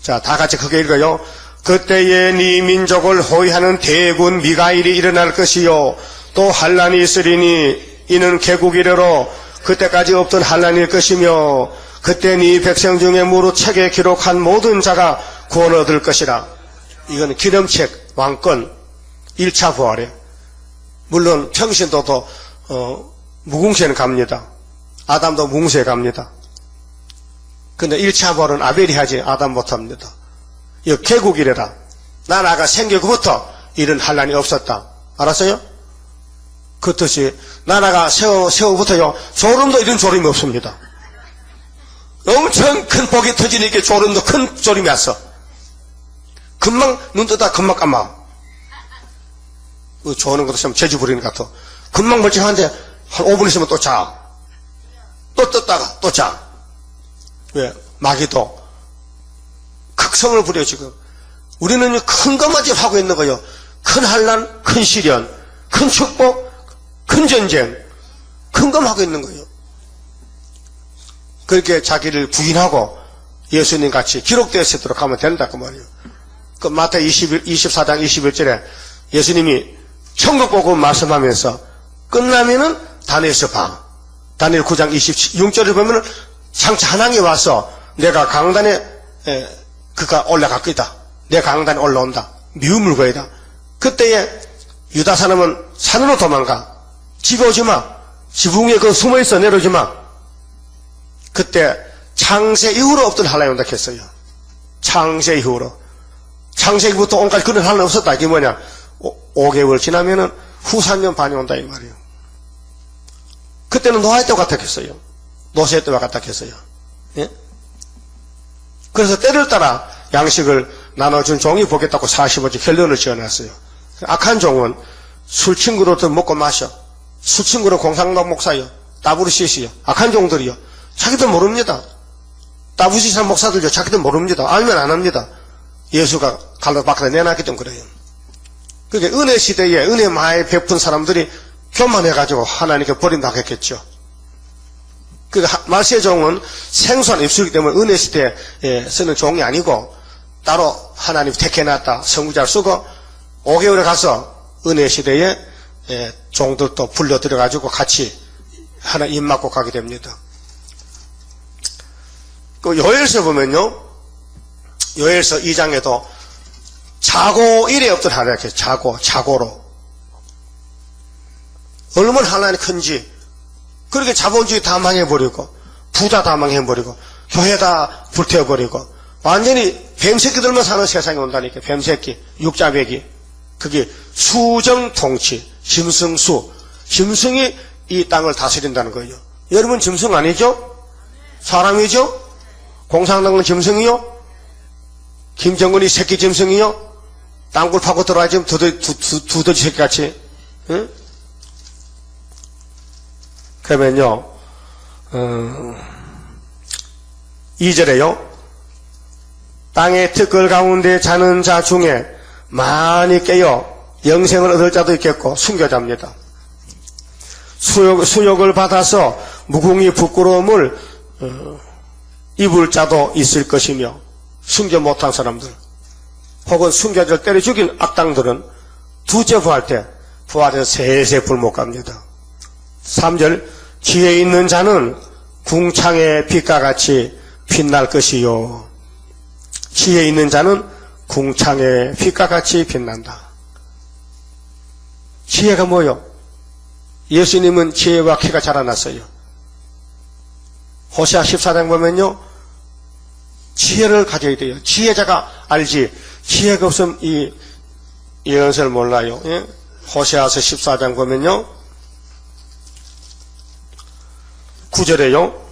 자, 다 같이 크게 읽어요. 그때에 네 민족을 호위하는 대군 미가일이 일어날 것이요 또 환란이 있으리니 이는 개국 이래로 그때까지 없던 환란일 것이며 그때 네 백성 중에 무릇 책에 기록한 모든 자가 구원 얻을 것이라. 이건 기념책 왕권 1차 부활에 물론 평신도도 무궁세는 갑니다. 아담도 무궁세에 갑니다. 근데 1차 부활은 아벨이 하지 아담 못합니다. 이 개국이래라. 나라가 생기고부터 이런 환란이 없었다. 알았어요? 그렇듯이 나라가 세워부터요 졸음도 이런 졸음이 없습니다. 엄청 큰 복이 터지니까 졸음도 큰 졸음이 왔어. 금방 눈 뜨다 금방 감아. 조는 것도 참 재주 부리는 것 같아. 금방 멀쩡한데 한 5분 있으면 또 자. 또 떴다가 또 자. 왜? 마귀도 극성을 부려 지금. 우리는 큰 것만 지금 하고 있는 거예요. 큰 환난, 큰 시련, 큰 축복, 큰 전쟁, 큰 것만 하고 있는 거예요. 그렇게 자기를 부인하고 예수님 같이 기록되어 있도록 하면 된다 그 말이에요. 그 마태 24장 21절에 예수님이 천국 복음 말씀하면서 끝나면은 다니엘서 봐. 다니엘 9장 26절을 보면은 장차 하나님이 와서 내가 강단에 그가 올라갈 거다. 내 강단에 올라온다. 미움을 거이다. 그때에 유다 사람은 산으로 도망가. 집에 오지 마. 지붕에 그 숨어있어 내려오지 마. 그때 창세 이후로 없던 하나님 온다 했어요. 창세 이후로. 창세기부터 온까지 그런 하나님 없었다. 이게 뭐냐. 5개월 지나면은 후 3년 반이 온다 이 말이에요. 그때는 노아의 때와 같았겠어요. 노세의 때와 같았겠어요. 예? 그래서 때를 따라 양식을 나눠준 종이 보겠다고 45지 결론을 지어놨어요. 악한 종은 술 친구로도 먹고 마셔. 술 친구로 공상당 목사요. 따부르시시요. 악한 종들이요. 자기도 모릅니다. 따부시산 목사들요. 자기도 모릅니다. 알면 안 합니다. 예수가 갈로 밖에 내놨기 때문에 그래요. 그러니까 은혜 시대에 은혜 많이 베푼 사람들이 교만해가지고 하나님께 버림당했겠죠. 그러니까 말세의 종은 생소한 입술이기 때문에 은혜 시대에 쓰는 종이 아니고 따로 하나님 택해놨다 선구자를 쓰고 5개월에 가서 은혜 시대에 종들도 불러들여가지고 같이 하나 입 맞고 가게 됩니다. 그 요엘서 보면요, 요엘서 2장에도 자고 일에 없던 하나님 이렇게 자고로 얼마나 하나님이 큰지. 그렇게 자본주의 다 망해버리고 부자 다 망해버리고 교회 다 불태워버리고 완전히 뱀새끼들만 사는 세상이 온다니까. 뱀새끼, 육자배기. 그게 수정통치, 짐승이 이 땅을 다스린다는 거예요. 여러분 짐승 아니죠? 사람이죠? 공산당은 짐승이요? 김정은이 새끼 짐승이요? 땅굴 파고 들어와야지 두더지 새끼같이. 응? 그러면요 2절에요 땅의 티끌 가운데 자는 자 중에 많이 깨어 영생을 얻을 자도 있겠고 순교자입니다. 수욕을 받아서 무궁히 부끄러움을 입을 자도 있을 것이며 순교 못한 사람들 혹은 순교자를 때려 죽인 악당들은 두째 부활 때 부활해서 세세 불못 갑니다. 3절 지혜 있는 자는 궁창의 빛과 같이 빛날 것이요. 지혜 있는 자는 궁창의 빛과 같이 빛난다. 지혜가 뭐요? 예수님은 지혜와 키가 자라났어요. 호세아 14장 보면요 지혜를 가져야 돼요. 지혜자가 알지 지혜가 없으면 이 예언서를 몰라요. 예? 호세아서 14장 보면요 9절에요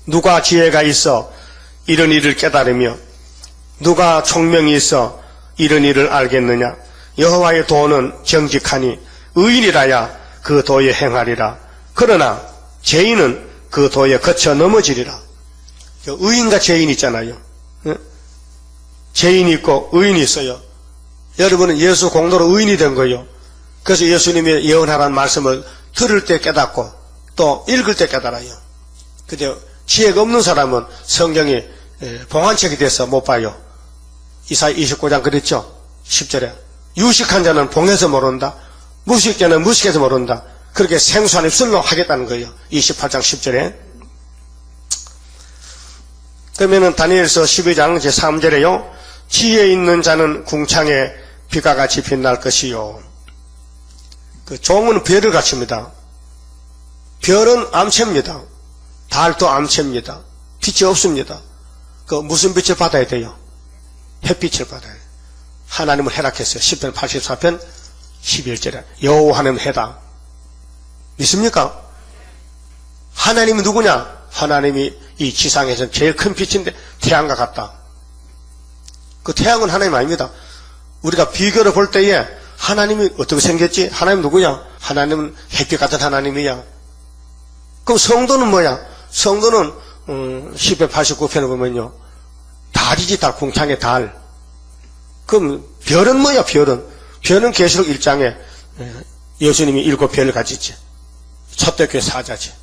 누가 지혜가 있어 이런 일을 깨달으며 누가 총명이 있어 이런 일을 알겠느냐. 여호와의 도는 정직하니 의인이라야 그 도에 행하리라. 그러나 죄인은 그 도에 거쳐 넘어지리라. 의인과 죄인이 있잖아요. 죄인이 있고 의인이 있어요. 여러분은 예수 공로로 의인이 된 거예요. 그래서 예수님의 예언하라는 말씀을 들을 때 깨닫고 또 읽을 때 깨달아요. 근데 지혜가 없는 사람은 성경이 봉안책이 돼서 못 봐요. 이사야 29장 그랬죠. 10절에 유식한 자는 봉해서 모른다. 무식자는 무식해서 모른다. 그렇게 생소한 입술로 하겠다는 거예요. 28장 10절에. 그러면은 다니엘서 12장 제3절에요. 지혜 있는 자는 궁창의 빛과 같이 빛날 것이요. 그 종은 별을 갖춥니다. 별은 암체입니다. 달도 암체입니다. 빛이 없습니다. 그 무슨 빛을 받아야 돼요? 햇빛을 받아야 돼요. 하나님을 해락했어요. 10편 84편 11절에 여호와는 해다. 믿습니까? 하나님은 누구냐? 하나님이 이 지상에서 제일 큰 빛인데 태양과 같다. 그 태양은 하나님 아닙니다. 우리가 비교를 볼 때에 하나님이 어떻게 생겼지? 하나님 누구냐? 하나님은 햇빛 같은 하나님이야. 그럼 성도는 뭐야? 성도는 10편 89편을 보면요, 달이지, 달. 공창의 달. 그럼 별은 뭐야? 별은 계시록 1장에 예수님이 7별을 가지지. 첫대교회 사자지.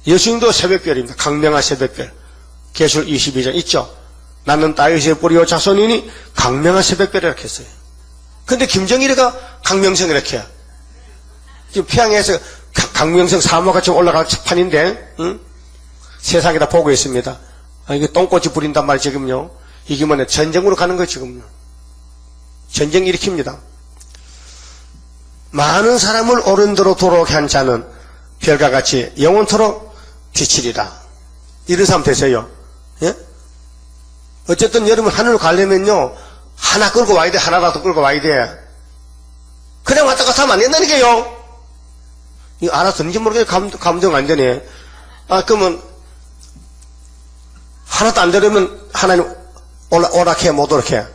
예수님도 새벽별입니다. 강명한 새벽별. 계시록 22장 있죠. 나는 다윗의 뿌리요 자손이니 강명한 새벽별을 이렇게 했어요. 근데 김정일이가 강명성 이렇게 해. 지금 평양에서 강명성 사모같이 올라갈 판인데, 응? 세상에 다 보고 있습니다. 이게 똥꼬치 부린단 말이에요, 지금요. 이게 뭐냐, 전쟁으로 가는 거예요, 지금요. 전쟁 일으킵니다. 많은 사람을 옳은대로 돌아오게 한 자는 별과 같이 영원토록 비치리라. 이런 사람 되세요. 예? 어쨌든 여러분 하늘로 가려면요, 하나 끌고 와야 돼. 하나라도 끌고 와야 돼. 그냥 왔다 갔다 하면 안 된다니까요. 이거 알았는지 모르겠는데 감정 안 되네. 그러면 하나도 안 되려면 하나님 오락해 못 오락해.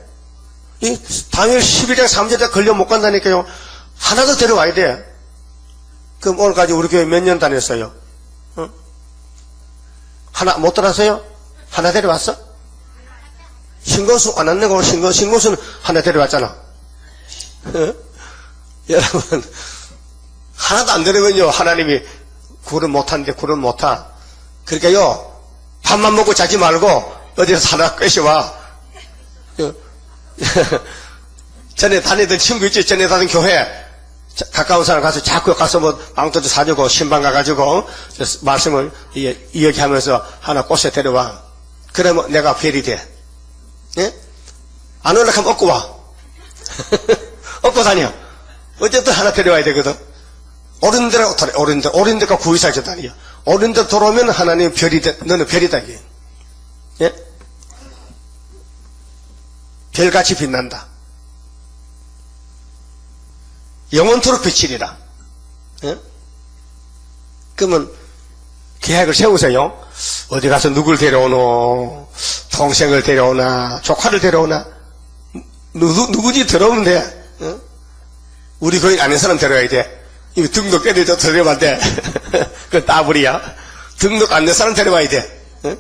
이 다니엘 11장 3절에 걸려 못 간다니까요. 하나도 데려와야 돼. 그럼 오늘까지 우리 교회 몇 년 다녔어요? 하나 못 들었어요? 하나 데려왔어? 신고수 안 왔네고. 신고수는 하나 데려왔잖아. 여러분, 하나도 안 데려면요, 하나님이 굴은 못하는데 굴은 못하. 그러니까요, 밥만 먹고 자지 말고 어디서 하나 꿰셔와. 전에 다니던 친구 있지? 전에 다니던 교회 가까운 사람 가서 자꾸 가서 뭐 빵도도 사주고 신방 가가지고 말씀을 이야기하면서 하나 꽃에 데려와. 그러면 내가 별이 돼. 예? 안 올라가면 업고 와. 업고 다녀. 어쨌든 하나 데려와야 되거든. 옳은 데가 구의사죠, 다니요. 옳은 데 돌아오면 하나님 별이 돼. 너는 별이다, 이게. 예? 별같이 빛난다. 영원토록 비치리라. 예? 그러면 계획을 세우세요. 어디 가서 누굴 데려오노? 동생을 데려오나? 조카를 데려오나? 누구지 들어오면 돼. 예? 우리 교인 아닌 사람 데려와야 돼. 이거 등록 깨도 데려와야 돼. 그건 따블이야. 등록 안 된 사람 데려와야 돼. 예?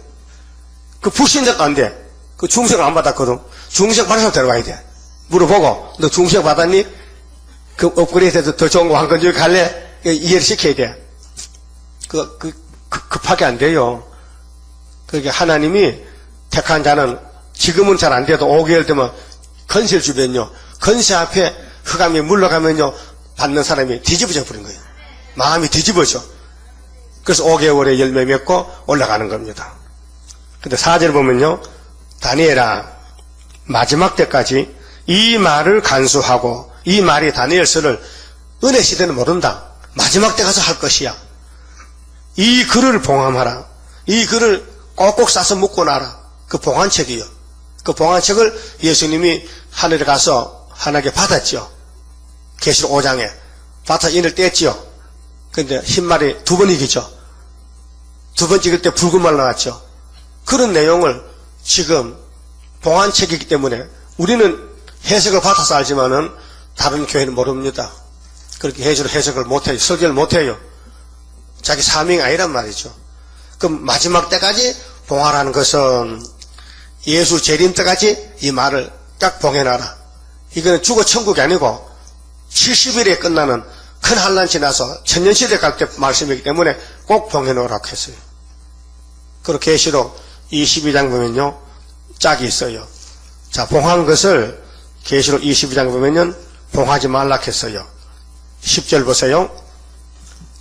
그 불신자도 안 돼. 그 중생 안 받았거든. 중생 받은 사람 데려와야 돼. 물어보고, 너 중생 받았니? 그 업그레이드해서 더 좋은 거 한 건 저기 갈래? 이해를 시켜야 돼. 급하게 안 돼요. 그러니까 하나님이 택한 자는 지금은 잘 안 돼도 5개월 되면 건세를 주면요. 건세 앞에 흑암이 물러가면요. 받는 사람이 뒤집어져 버린 거예요. 마음이 뒤집어져. 그래서 5개월에 열매 맺고 올라가는 겁니다. 근데 4절 보면요. 다니엘아, 마지막 때까지 이 말을 간수하고, 이 말이 다니엘서를 은혜 시대는 모른다. 마지막 때 가서 할 것이야. 이 글을 봉함하라. 이 글을 꼭꼭 싸서 묶고 놔라. 그 봉한책이요. 그 봉한책을 예수님이 하늘에 가서 하나님께 받았죠. 계시록 5장에 받아 인을 뗐지요. 근데 흰말이 2번 이기죠. 2번 찍을 때 붉은 말 나왔죠. 그런 내용을 지금 봉한책이기 때문에 우리는 해석을 받아서 알지만은 다른 교회는 모릅니다. 그렇게 해석을 못해요. 설교를 못해요. 자기 사명이 아니란 말이죠. 그럼 마지막 때까지 봉하라는 것은 예수 재림 때까지 이 말을 딱 봉해놔라. 이거는 죽어 천국이 아니고 70일에 끝나는 큰 환란 지나서 천년시대 갈 때 말씀이기 때문에 꼭 봉해놓으라고 했어요. 그리고 계시록 22장 보면요. 짝이 있어요. 자, 봉한 것을 계시록 22장 보면요. 봉하지 말라 했어요. 10절 보세요.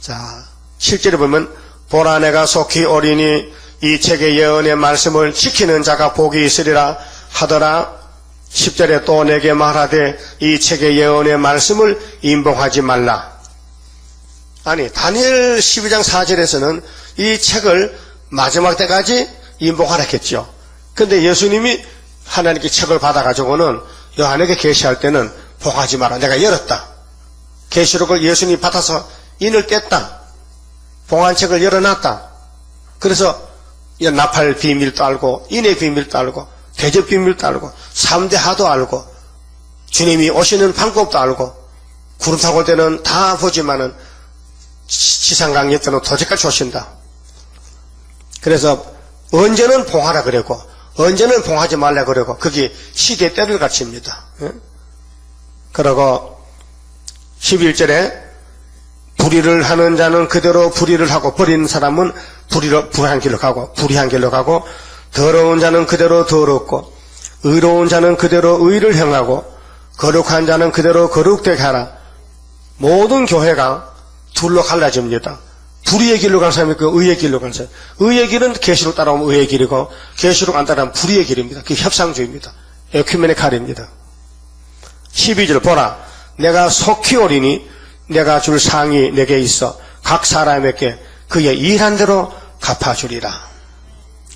자, 7절에 보면 보라 내가 속히 오리니 이 책의 예언의 말씀을 지키는 자가 복이 있으리라 하더라. 10절에 또 내게 말하되 이 책의 예언의 말씀을 임봉하지 말라. 아니, 다니엘 12장 4절에서는 이 책을 마지막 때까지 임봉하라 했죠. 근데 예수님이 하나님께 책을 받아가지고는 요한에게 계시할 때는 봉하지 마라. 내가 열었다. 계시록을 예수님이 받아서 인을 뗐다. 봉한 책을 열어놨다. 그래서 나팔 비밀도 알고 인의 비밀도 알고 대접 비밀도 알고 3대 하도 알고 주님이 오시는 방법도 알고 구름 타고 올 때는 다 보지만은 지상강력 때는 도적까지 오신다. 그래서 언제는 봉하라 그러고 언제는 봉하지 말라 그러고 그게 시대의 때를 갖춥니다. 그러고 11절에 불의를 하는 자는 그대로 불의를 하고 버리는 사람은 불의한 길로 가고 불의한 길로 가고 더러운 자는 그대로 더럽고 의로운 자는 그대로 의를 행하고 거룩한 자는 그대로 거룩되게 하라. 모든 교회가 둘로 갈라집니다. 불의의 길로 간 사람이 있고 의의 길로 간 사람. 의의 길은 계시록 따라오면 의의 길이고 계시록 안 따라오면 불의의 길입니다. 그게 협상주의입니다. 에큐메니칼입니다. 12절 보라 내가 속히 오리니 내가 줄 상이 내게 있어 각 사람에게 그의 일한 대로 갚아주리라.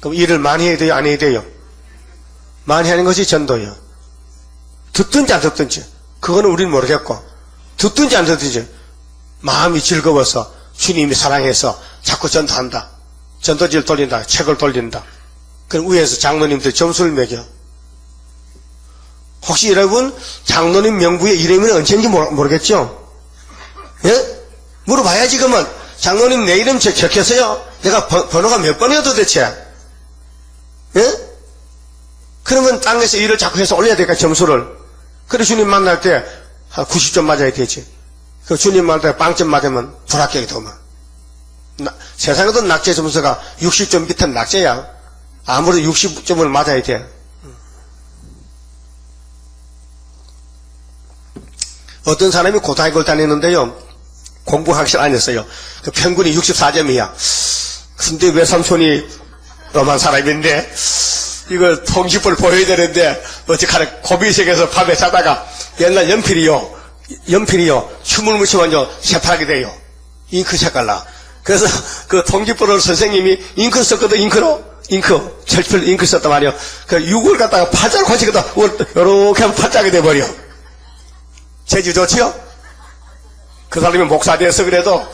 그럼 일을 많이 해야 돼요? 안 해야 돼요? 많이 하는 것이 전도예요. 듣든지 안 듣든지 그거는 우리는 모르겠고 듣든지 안 듣든지 마음이 즐거워서 주님이 사랑해서 자꾸 전도한다. 전도지를 돌린다. 책을 돌린다. 그럼 위에서 장로님들 점수를 매겨. 혹시 여러분 장로님 명부에 이름이 언제인지 모르겠죠? 예? 물어봐야지. 그러면 장로님 내 이름 적혔어요? 내가 번호가 몇 번이야 도대체? 예? 그러면 땅에서 일을 자꾸 해서 올려야 되니까 점수를. 그래 주님 만날 때 한 90점 맞아야 되지. 그 주님 만날 때 빵점 맞으면 불합격이 되면. 세상에도 낙제 점수가 60점 밑에는 낙제야. 아무래도 60점을 맞아야 돼. 어떤 사람이 고등학교를 다니는데요. 공부하기 아니었어요. 그 평균이 64점이야. 근데 외삼촌이 엄한 사람인데 이걸 통지표를 보여야 되는데 어찌하나 고비색에서 밤에 자다가 옛날 연필이요 춤을 묻히면요 새파랗게 돼요. 잉크 색깔나. 그래서 그 통지표를 선생님이 잉크 썼거든. 잉크 철필 잉크 썼단 말이요. 그 6을 갖다가 팔자로 고치거든. 요렇게 하면 팔자게 돼버려. 재주 좋지요? 그 사람이 목사 돼서 그래도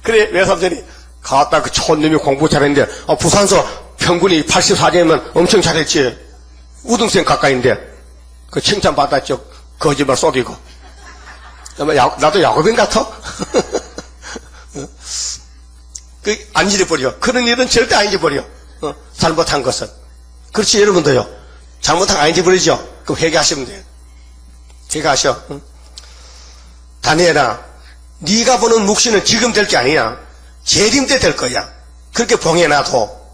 그래 외삼촌이 갔다 그 촌놈이 공부 잘했는데 부산서 평균이 84점이면 엄청 잘했지. 우등생 가까이인데 그 칭찬받았죠. 거짓말 속이고. 나도 야곱인 같아? 그 안 잊어버려. 그런 일은 절대 안 잊어버려. 잘못한 것은. 그렇지 여러분도요. 잘못한 거 안 잊어버리죠. 그럼 회개하시면 돼요. 회개하셔. 다니엘아 네가 보는 묵시는 지금 될 게 아니야. 재림 때 될 거야. 그렇게 봉해놔도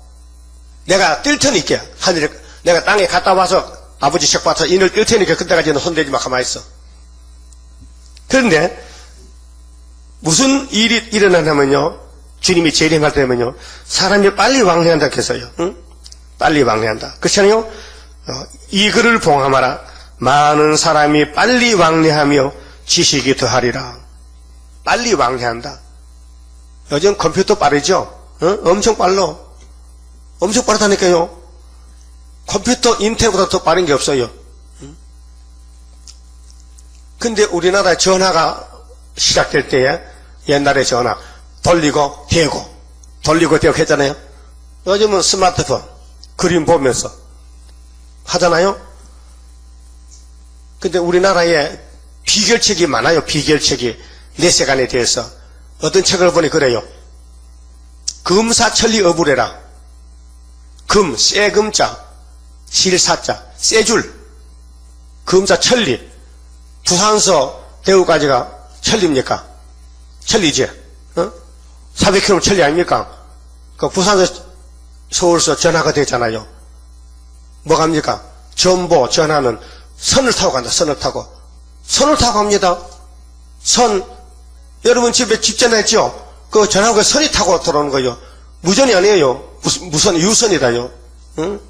내가 뜰 테니까 하늘에 내가 땅에 갔다 와서 아버지 책 받아서 인을 뜰 테니까 그때까지는 손대지 마. 가만히 있어. 그런데 무슨 일이 일어나냐면요 주님이 재림할 때면요 사람이 빨리 왕래한다 했어요. 응? 빨리 왕래한다. 그렇잖아요. 이 글을 봉함하라. 많은 사람이 빨리 왕래하며 지식이 더하리라. 빨리 왕래한다. 요즘 컴퓨터 빠르죠? 엄청 빨라. 엄청 빠르다니까요. 컴퓨터 인텔보다 더 빠른 게 없어요. 근데 우리나라 전화가 시작될 때에 옛날에 전화 돌리고 대고 돌리고 대고 했잖아요. 요즘은 스마트폰 그림 보면서 하잖아요. 근데 우리나라에 비결책이 많아요. 비결책이 내세관에 대해서. 어떤 책을 보니 그래요. 금사천리 어부래라. 금, 쇠금자, 실사자, 쇠줄. 금사천리. 부산서 대구까지가 천리입니까? 천리지. 400km 천리 아닙니까? 그 부산서 서울서 전화가 되잖아요. 뭐가 합니까? 전보, 전화는 선을 타고 간다. 선을 타고. 선을 타고 갑니다. 선. 여러분 집에 집 전화했죠? 그 전화가 선이 타고 들어오는 거예요. 무전이 아니에요. 무선, 유선이다요. 응?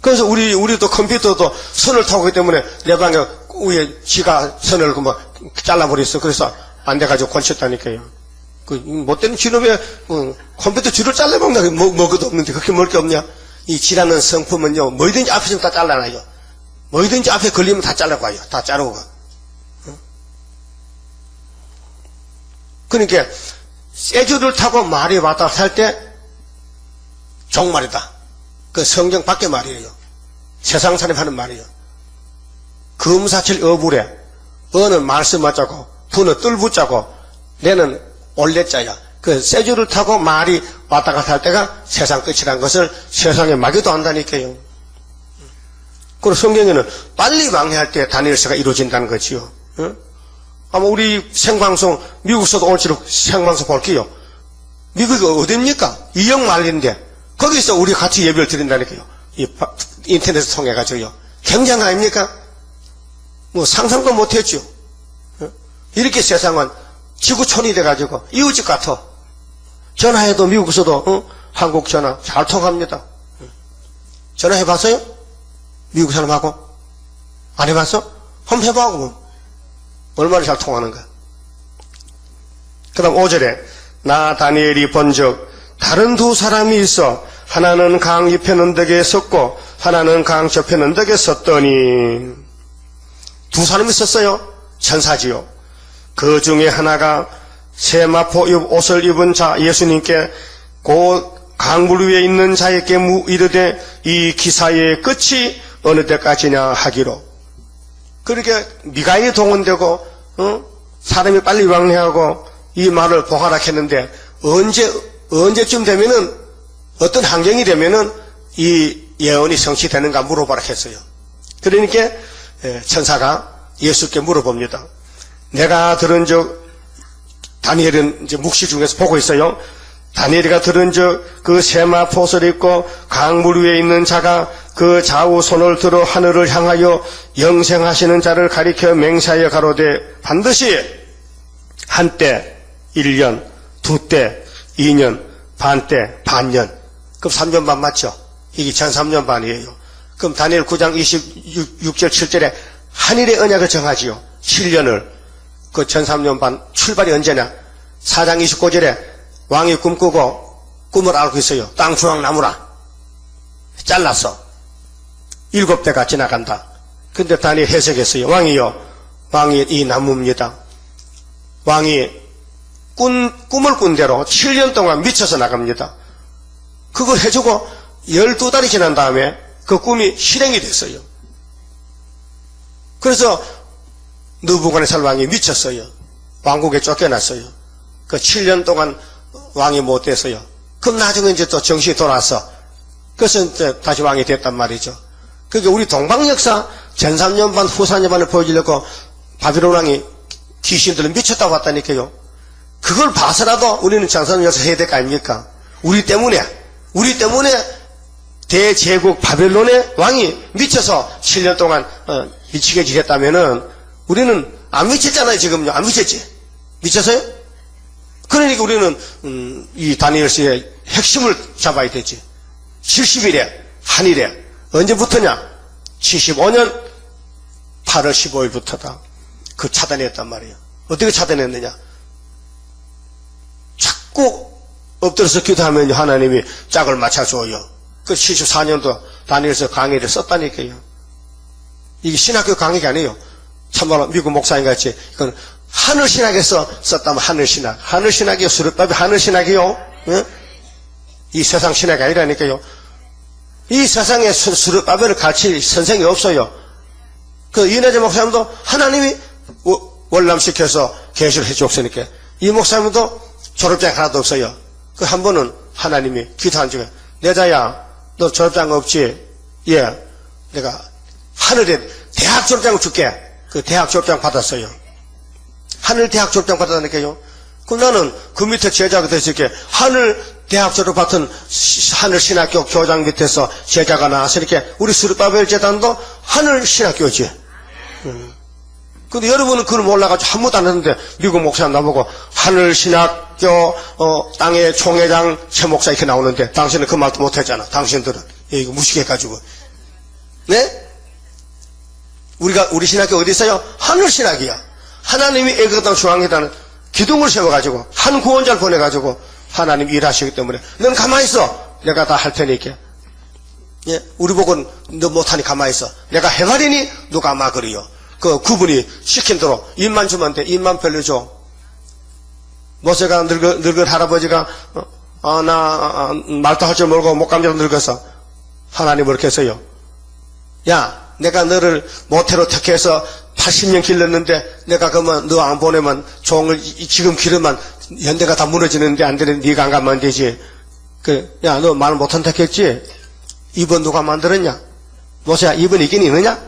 그래서 우리도 컴퓨터도 선을 타고 있기 때문에 내 방에 위에 지가 선을 뭐 잘라버렸어. 그래서 안 돼가지고 건쳤다니까요. 그 못되는 지놈에 컴퓨터 줄을 잘라먹나? 먹어도 없는데 그렇게 먹을 게 없냐? 이 지라는 성품은요, 뭐든지 앞에 좀 다 잘라놔요. 뭐든지 앞에 걸리면 다 잘라고 가요. 다 자르고 가. 그러니까, 쇠줄을 타고 말이 왔다 갔다 할 때, 종말이다. 그 성경 밖의 말이에요. 세상 사람이 하는 말이에요. 금사칠 어불에, 어는 말씀 맞자고, 부는 뜰 붙자고, 내는 올레자야. 그 쇠줄을 타고 말이 왔다 갔다 할 때가 세상 끝이라는 것을 세상에 마귀도 안다니까요. 그리고 성경에는 빨리 왕래할 때 다니엘서가 이루어진다는 거지요. 아마 우리 생방송, 미국에서도 오늘처럼 생방송 볼게요. 미국이 어딥니까? 이역만리인데, 거기서 우리 같이 예배를 드린다니까요. 이 인터넷을 통해가지고요. 굉장한 거 아닙니까? 뭐 상상도 못했죠. 이렇게 세상은 지구촌이 돼가지고 이웃집 같아. 전화해도 미국에서도 한국 전화 잘 통합니다. 전화해봤어요? 미국 사람하고? 안 해봤어? 한번 해봐고 얼마나 잘 통하는가. 그 다음 5절에 나 다니엘이 본즉 다른 두 사람이 있어 하나는 강 옆에 언덕에 섰고 하나는 강 저편 언덕에 섰더니 두 사람이 있었어요. 천사지요. 그 중에 하나가 세마포 옷을 입은 자 예수님께 곧 강물 위에 있는 자에게 이르되 이 기사의 끝이 어느 때까지냐 하기로. 그렇게 미가이 동원되고 사람이 빨리 왕래하고 이 말을 보하라 했는데 언제쯤 되면은 어떤 환경이 되면은 이 예언이 성취되는가 물어보라 했어요. 그러니까 천사가 예수께 물어봅니다. 내가 들은 적 다니엘은 이제 묵시 중에서 보고 있어요. 다니엘이가 들은 적 그 세마포 옷을 입고 강물 위에 있는 자가 그 좌우 손을 들어 하늘을 향하여 영생하시는 자를 가리켜 맹세하여 가로되 반드시 한때 1년, 두때 2년, 반때 반년. 그럼 3년 반 맞죠? 이게 전 3년 반이에요. 그럼 다니엘 9장 26절 7절에 한일의 언약을 정하지요. 7년을. 그 전 3년 반 출발이 언제냐? 4장 29절에 왕이 꿈꾸고 꿈을 앓고 있어요. 땅 중앙 나무라. 잘랐어. 7대가 지나간다. 근데 다니엘 해석했어요. 왕이 이 나무입니다. 왕이 꿈을 꾼 대로 7년 동안 미쳐서 나갑니다. 그걸 해주고 12달이 지난 다음에 그 꿈이 실행이 됐어요. 그래서 느부갓네살 왕이 미쳤어요. 왕국에 쫓겨났어요. 그 7년 동안 왕이 못 됐어요. 그럼 나중에 이제 또 정신이 돌아서 그래서 이제 다시 왕이 됐단 말이죠. 그게 우리 동방역사 전 3년 반 후 4년 반을 보여주려고 바빌론 왕이 귀신들은 미쳤다고 했다니까요. 그걸 봐서라도 우리는 전사는 역사 해야 될 거 아닙니까? 우리 때문에 대제국 바벨론의 왕이 미쳐서 7년 동안 미치게 지냈다면은 우리는 안 미쳤잖아요. 지금요. 안 미쳤지? 미쳤어요? 그러니까 우리는 이 다니엘서의 핵심을 잡아야 되지. 70일에 한일에 언제부터냐? 75년 8월 15일부터다. 그 차단했단 말이에요. 어떻게 차단했느냐? 자꾸 엎드려서 기도하면 하나님이 짝을 맞춰줘요. 그 74년도 다니엘서 강의를 썼다니까요. 이게 신학교 강의가 아니에요. 참말로 미국 목사님 같이 이건 하늘신학에서 썼다면 하늘신학. 하늘신학이요. 수르밥이 하늘신학이요. 예? 이 세상 신학이 아니라니까요. 이 세상에 수르밥을 가르칠 선생이 없어요. 그 이내재 목사님도 하나님이 월남시켜서 계시를 해주었으니까 이 목사님도 졸업장 하나도 없어요. 그 한 번은 하나님이 기도한 적에 내 자야 너 졸업장 없지? 예. 내가 하늘에 대학 졸업장을 줄게. 그 대학 졸업장 받았어요. 하늘 대학 졸업장 받았다니까요. 그럼 나는 그 밑에 제자가 됐을게 하늘 대학 졸업 받은 하늘 신학교 교장 밑에서 제자가 나와서 이렇게 우리 스룹바벨 재단도 하늘 신학교지. 근데 여러분은 그걸 몰라가지고 한 번도 안 했는데 미국 목사님 나보고 하늘 신학교 땅의 총회장 최 목사 이렇게 나오는데 당신은 그 말도 못했잖아. 당신들은 이거 무식해가지고. 네? 우리 신학교 어디 있어요? 하늘 신학이야. 하나님이 애국당 중앙회단은 기둥을 세워가지고 한 구원자를 보내가지고 하나님 일하시기 때문에 넌 가만히 있어. 내가 다 할 테니까. 예? 우리 보고 너 못하니 가만히 있어. 내가 행하리니 누가 막으리요. 그분이 시킨 대로 입만 주면 돼. 입만 벌려줘. 모세가 늙은 할아버지가 나 말도 할 줄 모르고 목감자로 늙어서 하나님 그렇게 했어요. 야, 내가 너를 모태로 택해서 80년 길렀는데 내가 그러면 너 안 보내면 종을 지금 기르면 연대가 다 무너지는데 안 되는데 네가 안 가면 안 되지. 야, 너 말 못한다 했지? 입은 누가 만들었냐? 모세야, 입은 있긴 있느냐?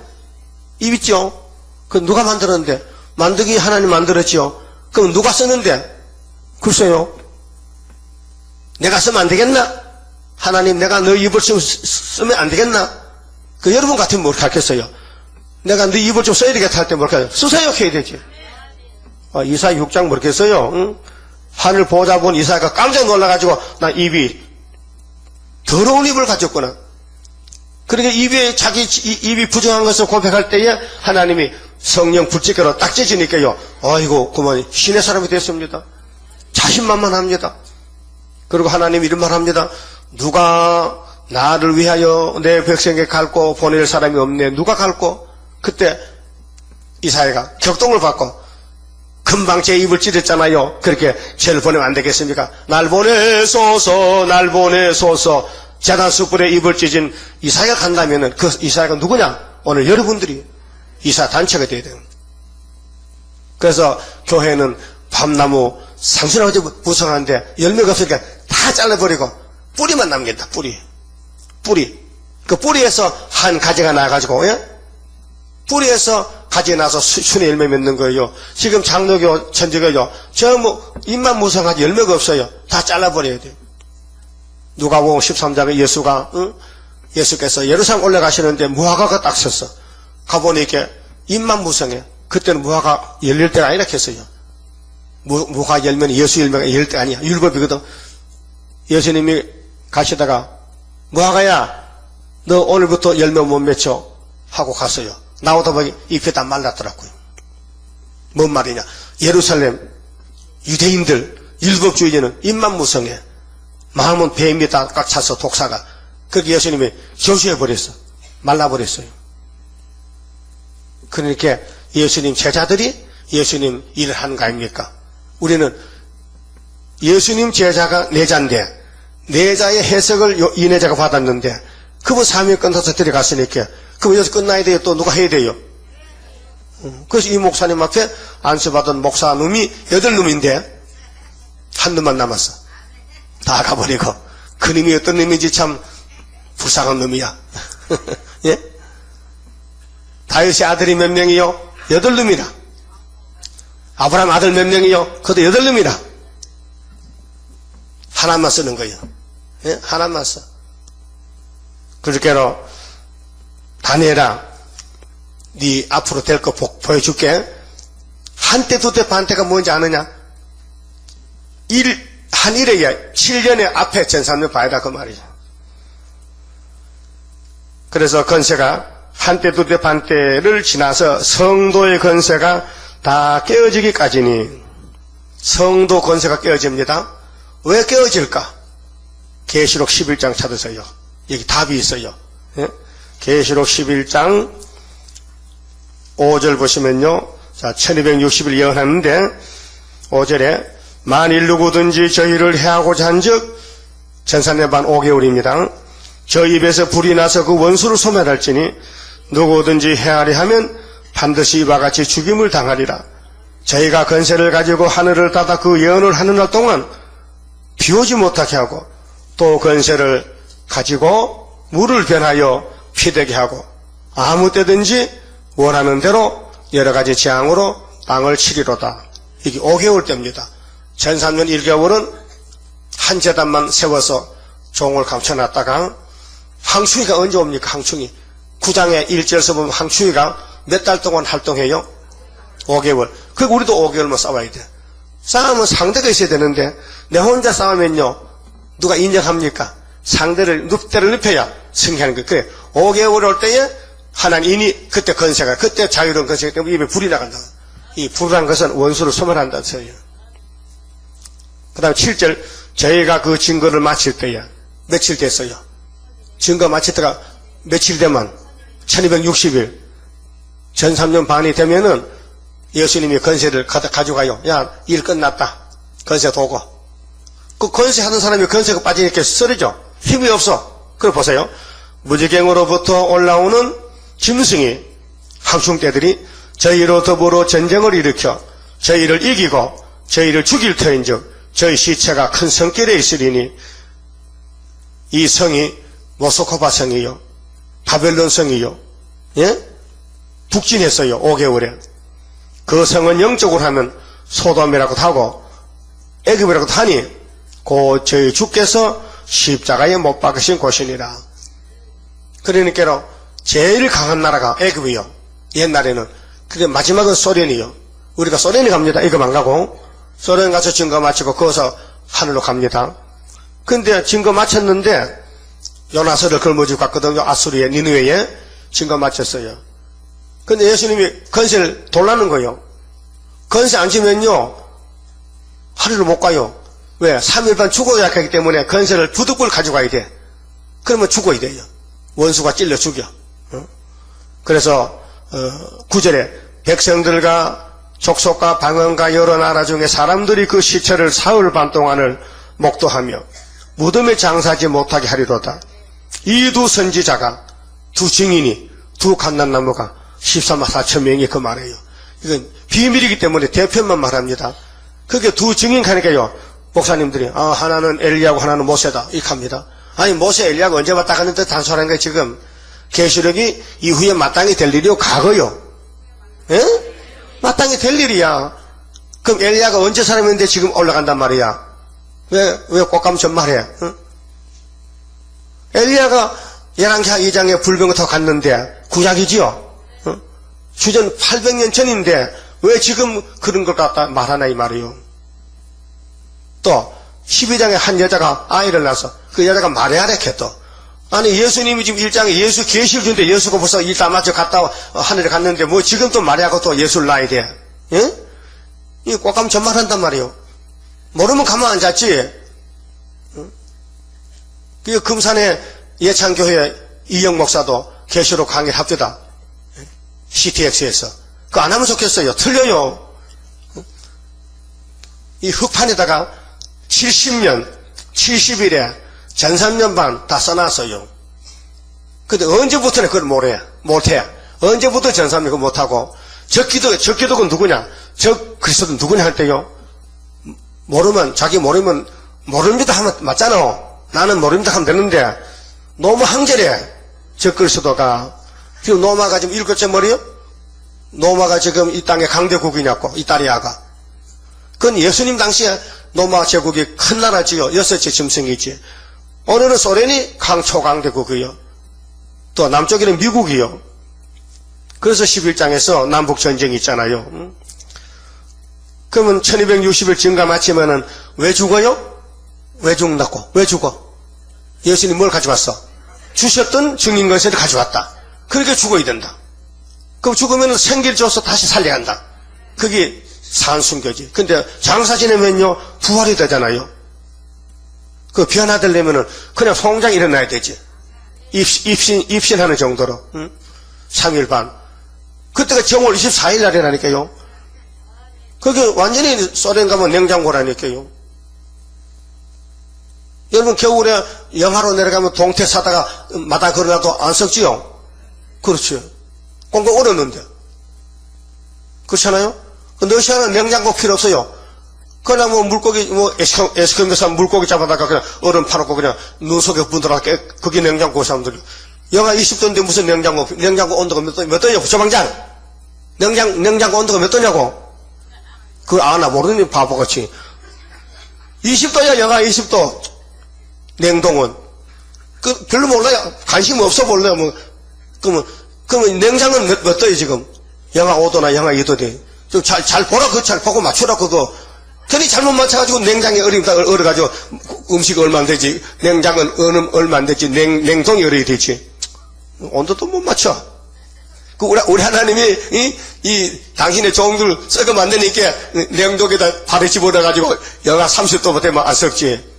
입 있죠? 누가 만들었는데? 만들기 하나님 만들었죠? 그럼 누가 쓰는데? 글쎄요. 내가 쓰면 안 되겠나? 하나님, 내가 너 입을 좀 쓰면 안 되겠나? 여러분 같으면 뭘 가르쳤어요? 내가 너 입을 좀 써야 되겠다 할 때 뭘 가르쳐? 쓰세요, 해야 되지. 이사야 6장 모르겠어요? 응? 하늘 보자 본 이사야가 깜짝 놀라가지고, 나 입이 더러운 입을 가졌구나. 그러니까 자기 입이 부정한 것을 고백할 때에 하나님이 성령 불짓게로 딱 찢으니까요. 아이고, 그만 신의 사람이 됐습니다. 자신만만합니다. 그리고 하나님 이런 말 합니다. 누가 나를 위하여 내 백성에게 갈고 보낼 사람이 없네. 누가 갈고? 그때 이사야가 격동을 받고 금방 제 입을 찌르잖아요. 그렇게 죄를 보내면 안 되겠습니까? 날 보내소서, 날 보내소서. 제단 숯불에 입을 찢은 이사야가 간다면은 그 이사야가 누구냐? 오늘 여러분들이 이사야 단체가 돼야 돼요. 그래서 교회는 밤나무 상수나무지 무성한데 열매가 없으니까 다 잘라버리고 뿌리만 남긴다. 뿌리. 그 뿌리에서 한 가지가 나가지고, 예? 뿌리에서 가지가 나서 순의 열매 맺는 거예요. 지금 장로교, 천주교요. 입만 무성하지 열매가 없어요. 다 잘라버려야 돼요. 누가복음 13장에 예수께서 예루살렘 올라가시는데 무화과가 딱 섰어. 가보니 이렇게 입만 무성해. 그때는 무화과 열릴 때가 아니라 했어요. 무화과 열매는 예수 열매가 열릴 때 아니야. 율법이거든. 예수님이 가시다가 무화과야, 너 오늘부터 열매 못 맺혀 하고 갔어요. 나오다 보니 잎이 다 말랐더라고요. 뭔 말이냐? 예루살렘 유대인들 율법주의자는 입만 무성해. 마음은 뱀이 다 꽉 차서 독사가. 그렇게 예수님이 저주해버렸어. 말라버렸어요. 그러니까 예수님 제자들이 예수님 일을 하는 거 아닙니까? 우리는 예수님 제자가 내자인데 내자의 해석을 이 내자가 받았는데 그분 사명이 끝나서 들어갔으니까 그분 여기서 끝나야 돼요. 또 누가 해야 돼요? 그래서 이 목사님 앞에 안수받은 목사놈이 8놈인데 한 놈만 남았어. 다 가버리고 그 놈이 어떤 놈인지 참 불쌍한 놈이야. 예? 다윗의 아들이 몇 명이요? 8놈이라. 아브라함 아들 몇 명이요? 그것도 8놈이라. 하나만 쓰는 거예요. 예? 하나만 써. 그렇게로 다니엘아, 네 앞으로 될 거 보여줄게. 한때 두때 반때가 뭔지 아느냐? 한 일에 7년의 앞에 전산을 봐야다 그 말이죠. 그래서 건세가 한때 두때 반때를 지나서 성도의 건세가 다 깨어지기까지니 성도 건세가 깨어집니다. 왜 깨어질까? 계시록 11장 찾으세요. 여기 답이 있어요. 예? 계시록 11장 5절 보시면요. 자, 1260일 예언하는데 5절에 만일 누구든지 저희를 해하고자 한즉 전산내반 5개월입니다. 저 입에서 불이 나서 그 원수를 소멸할지니 누구든지 해하려 하면 반드시 이와 같이 죽임을 당하리라. 저희가 건세를 가지고 하늘을 닫아 그 예언을 하는 날 동안 비오지 못하게 하고 또 건세를 가지고 물을 변하여 피되게 하고 아무 때든지 원하는 대로 여러 가지 재앙으로 땅을 치리로다. 이게 5개월 때입니다. 전 3년 1개월은 한 재단만 세워서 종을 감춰놨다가 항충이가 언제 옵니까? 항충이 9장의 1절에서 보면 항충이가 몇 달 동안 활동해요? 5개월. 그러니까 우리도 5개월만 싸워야 돼. 싸우면 상대가 있어야 되는데 내 혼자 싸우면요 누가 인정합니까? 상대를 눕대를 눕혀야 승리하는 거예요. 그래 5개월 올 때에 하나님이 그때 건세가 그때 자유로운 건세가 때문에 입에 불이 나간다. 이 불이라는 것은 원수를 소멸한다는 소리예요. 그 다음에 7절 저희가 그 증거를 마칠 때야 며칠 됐어요? 증거 마치다가 며칠 되면 1260일 전 3년 반이 되면은 예수님이 건세를 가져가요. 야, 일 끝났다. 건세 도고. 그 건세 하는 사람이 건세가 빠지니까 쓰러져. 힘이 없어. 그걸 보세요. 무지갱으로부터 올라오는 짐승이 항충대들이 저희로 더불어 전쟁을 일으켜 저희를 이기고 저희를 죽일 터인즉 저희 시체가 큰 성길에 있으리니 이 성이 모스코바 성이요 바벨론 성이요 예? 북진했어요. 5개월에. 그 성은 영적으로 하면 소돔이라고도 하고 애굽이라고도 하니 그 저희 주께서 십자가에 못 박으신 곳이니라. 그러니까 제일 강한 나라가 애굽이요. 옛날에는. 그게 마지막은 소련이요. 우리가 소련에 갑니다. 애굽 안 가고 소련 가서 증거 마치고 거기서 하늘로 갑니다. 근데 증거 마쳤는데 요나서를 걸머쥐고 갔거든요. 아수리에 니느웨에 증거 마쳤어요. 근데 예수님이 건세를 돌라는 거예요. 건세 안 지면요 하늘로 못 가요. 왜? 3일 반 죽어야 하기 때문에 건세를 부득불 가져가야 돼. 그러면 죽어야 돼요. 원수가 찔러 죽여. 그래서 9절에 백성들과 족속과 방언과 여러 나라 중에 사람들이 그 시체를 사흘 반 동안을 목도하며 무덤에 장사하지 못하게 하리로다. 이 두 선지자가 두 증인이 두 갓난나무가 14만 4천 명이 그 말이에요. 이건 비밀이기 때문에 대표만 말합니다. 그게 두 증인 가니까요. 목사님들이 하나는 엘리야고 하나는 모세다 이렇게 합니다. 아니 모세 엘리야가 언제 왔다 갔는데 단순한 게 지금 계시록이 이후에 마땅히 될 일이요 과거요. 예? 마땅히 될 일이야. 그럼 엘리야가 언제 사람인데 지금 올라간단 말이야. 왜 꽃감 전말해? 응? 엘리야가 열왕기하 2장에 불병을 타고 갔는데 구약이지요. 응? 주전 800년 전인데 왜 지금 그런 걸 갖다 말하나 이 말이요. 또 12장에 한 여자가 아이를 낳아서 그 여자가 마리아래 또. 아니 예수님이 지금 1장에 예수 계시를 주는데 예수가 벌써 일 다 마쳐 갔다 하늘에 갔는데 뭐 지금 또 마리아가 또 예수를 낳아야 돼. 예? 이 꽃감 전말한단 말이요. 모르면 가만 안 잤지. 그 금산에 예창교회 이영 목사도 계시록 강의 합주다. CTX에서. 그거 안 하면 좋겠어요. 틀려요. 이 흑판에다가 70년, 70일에 전 3년 반 다 써놨어요. 근데 언제부터는 그걸 못해. 언제부터 전 3년 그걸 못하고. 저 기도가 누구냐? 저 그리스도 누구냐 할 때요. 자기 모르면 모릅니다 하면 맞잖아. 나는 모릅니다 하면 되는데 너무 항절해. 저 그리스도가. 지금 노마가 지금 7째 머리요? 노마가 지금 이 땅의 강대국이냐고 이따리아가. 그건 예수님 당시에 노마 제국이 큰 나라지요. 6째 짐승이지. 오늘은 소련이 초강대국이요. 또 남쪽에는 미국이요. 그래서 11장에서 남북전쟁이 있잖아요. 그러면 1260일 증가 마치면은 왜 죽어요? 왜 죽는다고? 왜 죽어? 예수님 뭘 가져왔어? 주셨던 증인건세를 가져왔다. 그렇게 죽어야 된다. 그럼 죽으면 생기를 줘서 다시 살려간다. 그게 산순교지. 근데 장사 지내면요 부활이 되잖아요. 그 변화되려면은 그냥 송장 일어나야 되지. 입신하는 정도로. 3일 반. 그때가 정월 24일 날이라니까요. 그게 완전히 소련 가면 냉장고라니까요. 여러분 겨울에 영하로 내려가면 동태 사다가 마당 걸어놔도 안 썩지요? 그렇죠. 꽁꽁 얼었는데. 그렇잖아요? 러시아는 냉장고 필요 없어요. 그냥 뭐 물고기, 에스크림에서 물고기 잡아다가 그냥 얼음 파놓고 그냥 눈 속에 분들하게 그게 냉장고 사람들이. 영하 20도인데 무슨 냉장고 온도가 몇 도냐고, 부처방장. 냉장고 온도가 몇 도냐고. 그거 아나 모르는 바보같이. 20도야, 영하 20도. 냉동은. 별로 몰라요. 관심 없어 몰라요. 뭐. 그러면 냉장은 몇 도예요, 지금? 영하 5도나 영하 2도 돼. 좀 잘 보라, 잘 보고 맞추라, 그거. 괜히 잘못 맞춰가지고 냉장에 얼어가지고 음식 얼마 안 되지. 냉장은 얼마 안 되지. 냉동이 얼어야 되지. 온도도 못 맞춰. 우리 하나님이, 이 당신의 종들 썩으면 안 되니까 냉동에다 발에 집어넣어가지고 영하 30도 되면 안 썩지.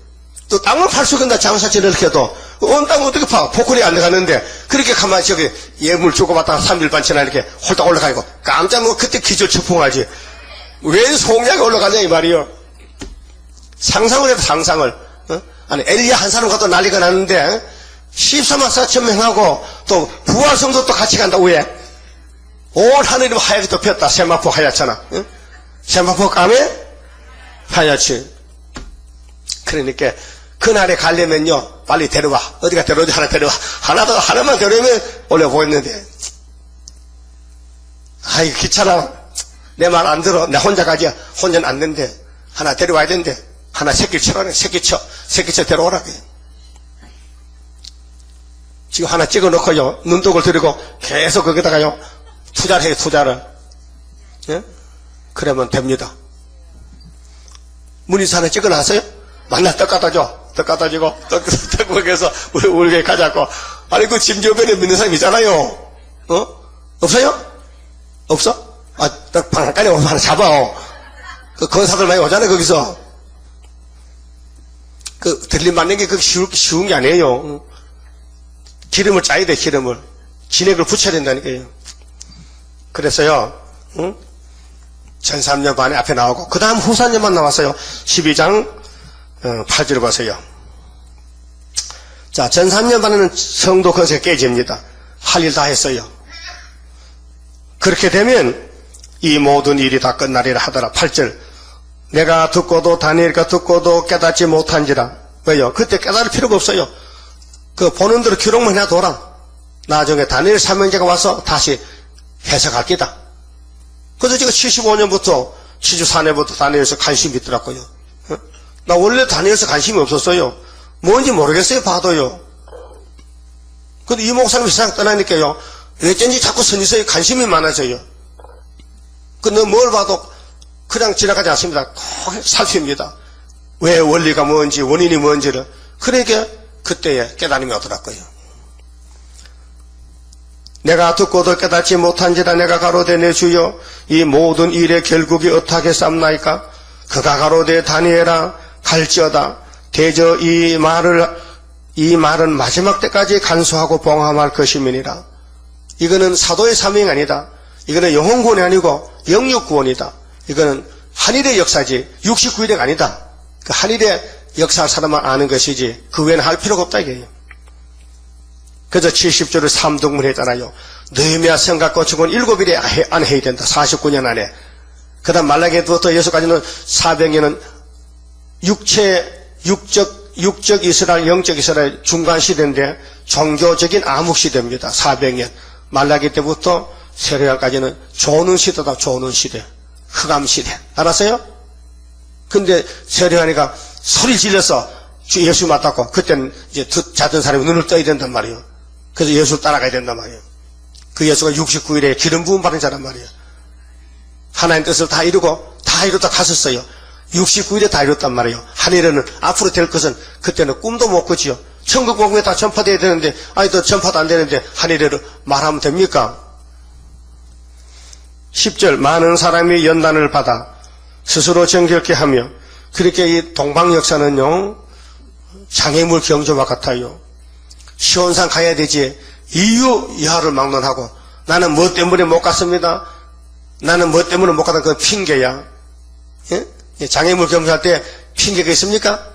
또 땅을 팔 수가 있나, 장사지를 이렇게 해도. 온 땅 어떻게 파? 포크리 안 들어가는데, 그렇게 가만히 저기 예물 주고받다가 3일 반치나 이렇게 홀딱 올라가고, 깜짝 놀고 그때 기절 추풍하지. 왜 송량이 올라가냐, 이 말이요. 상상을 해도 상상을. 아니, 엘리야 한 사람 가도 난리가 났는데, 14만 4천 명하고, 또 부활성도 또 같이 간다, 왜? 온 하늘이 하얗게 덮였다. 세마포 하얗잖아. 세마포 까매? 하얗지. 그러니까, 그날에 가려면요, 빨리 데려와. 어디가 데려오지? 하나 데려와. 하나만 데려오면 올려 보였는데. 아이, 귀찮아. 내 말 안 들어. 내 혼자 가지. 혼자는 안 된대. 하나 데려와야 된대. 하나 새끼 쳐라네. 새끼 쳐 데려오라. 지금 하나 찍어 놓고요. 눈독을 들이고 계속 거기다가요. 투자를 해요, 투자를. 예? 그러면 됩니다. 문의서 하나 찍어 놨어요? 만나 떡 갖다 줘. 떡 갖다 주고, 떡 먹여서 우리 가자고. 아니, 그 짐주변에 믿는 사람 있잖아요. 없어요? 없어? 아, 떡 방앗간에 오면 하나 잡아. 그 건사들 많이 오잖아요, 거기서. 그, 들림 맞는 게 그렇게 쉬운 게 아니에요. 기름을 짜야 돼, 기름을. 진액을 붙여야 된다니까요. 그래서요, 전 3년 반에 앞에 나오고, 그 다음 후사년만 나왔어요. 12장 8절 보세요. 자, 전 3년 반에는 성도 건세가 깨집니다. 할 일 다 했어요. 그렇게 되면 이 모든 일이 다 끝나리라 하더라. 8절. 내가 듣고도 다니엘가 듣고도 깨닫지 못한지라. 왜요? 그때 깨달을 필요가 없어요. 그 보는 대로 기록만 해둬라. 나중에 다니엘 사명자가 와서 다시 해석할 기다. 그래서 제가 75년부터 74년부터 다니엘에서 관심이 있더라고요. 나 원래 다니엘에서 관심이 없었어요. 뭔지 모르겠어요, 봐도요. 근데 이 목사님 세상 떠나니까요, 어쩐지 자꾸 선지서에 관심이 많아져요. 근데 뭘 봐도 그냥 지나가지 않습니다. 꼭 살핍니다. 왜 원리가 뭔지, 원인이 뭔지를. 그러니까 그때에 깨달음이 오더라고요. 내가 듣고도 깨닫지 못한지라 내가 가로되 내 주여 이 모든 일의 결국이 어떻게 쌈나이까? 그가 가로되 다니엘아 갈지어다 대저 이 말은 마지막 때까지 간수하고 봉함할 것임이니라. 이거는 사도의 사명이 아니다. 이거는 영혼구원이 아니고 영육구원이다. 이거는 한일의 역사지 69일이 아니다. 그 한일의 역사할 사람만 아는 것이지 그 외에는 할 필요가 없다 이게요. 그래서 70조를 3등분 했잖아요. 느헤미야 성곽 건축은 7일에 안에 해야 된다. 49년 안에. 그 다음 말라기부터 예수까지는 400년은 육적 이스라엘, 영적 이스라엘 중간 시대인데 종교적인 암흑 시대입니다. 400년. 말라기 때부터 세례야까지는 조는 시대다. 조는 시대. 흑암 시대. 알았어요? 근데 세례야니까 소리 질러서 주 예수 맞다고 그때는 이제 자던 사람이 눈을 떠야 된단 말이에요. 그래서 예수를 따라가야 된단 말이에요. 그 예수가 69일에 기름 부음 받은 자란 말이에요. 하나님 뜻을 다 이루다 갔었어요. 69일에 다 이뤘단 말이에요. 하늘에는 앞으로 될 것은 그때는 꿈도 못 꾸지요. 천국 복음에 다 전파돼야 되는데 아니 또 전파도 안 되는데 하늘에는 말하면 됩니까? 10절 많은 사람이 연단을 받아 스스로 정결케 하며 그렇게 이 동방 역사는요 장애물 경주와 같아요. 시온산 가야 되지 이유 이하를 막론하고 나는 뭐 때문에 못 갔습니다. 나는 뭐 때문에 못 갔다 그 핑계야. 예? 장애물 경주할 때 핑계가 있습니까?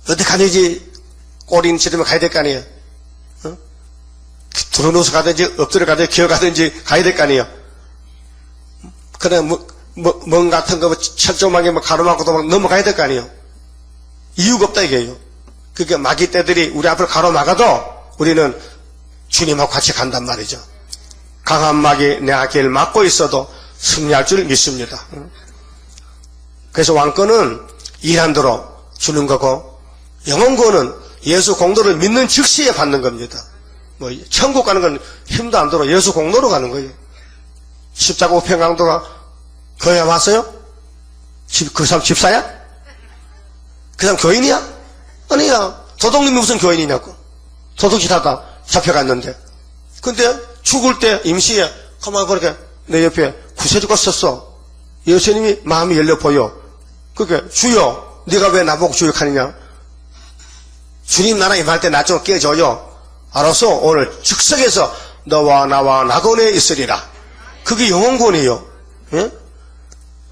어떻게 하든지 꼬리는 지르면 가야 될 거 아니에요. 들어누워서 가든지 엎드려 가든지 기어가든지 가야 될 거 아니에요. 그래 멍 같은 거 철조망에 가로막고도 막 넘어가야 될 거 아니에요. 이유가 없다 이게요. 그러니까 마귀 떼들이 우리 앞을 가로막아도 우리는 주님하고 같이 간단 말이죠. 강한 마귀 내 앞길 막고 있어도 승리할 줄 믿습니다. 그래서 왕권은 일한 대로 주는 거고 영혼권은 예수 공로를 믿는 즉시에 받는 겁니다. 뭐 천국 가는 건 힘도 안 들어 예수 공로로 가는 거예요. 십자가 우편강도가 교회 왔어요? 그 사람 집사야? 그 사람 교인이야? 아니야. 도둑님이 무슨 교인이냐고. 도둑질 하다 잡혀갔는데. 근데 죽을 때 임시에 가만히 보니까 내 옆에 구세주가 섰어. 예수님이 마음이 열려 보여. 그게 주여 네가 왜 나보고 주역하느냐. 주님 나라 임할 때 나 좀 깨줘요. 알았어? 오늘 즉석에서 너와 나와 낙원에 있으리라. 그게 영혼권이에요. 예?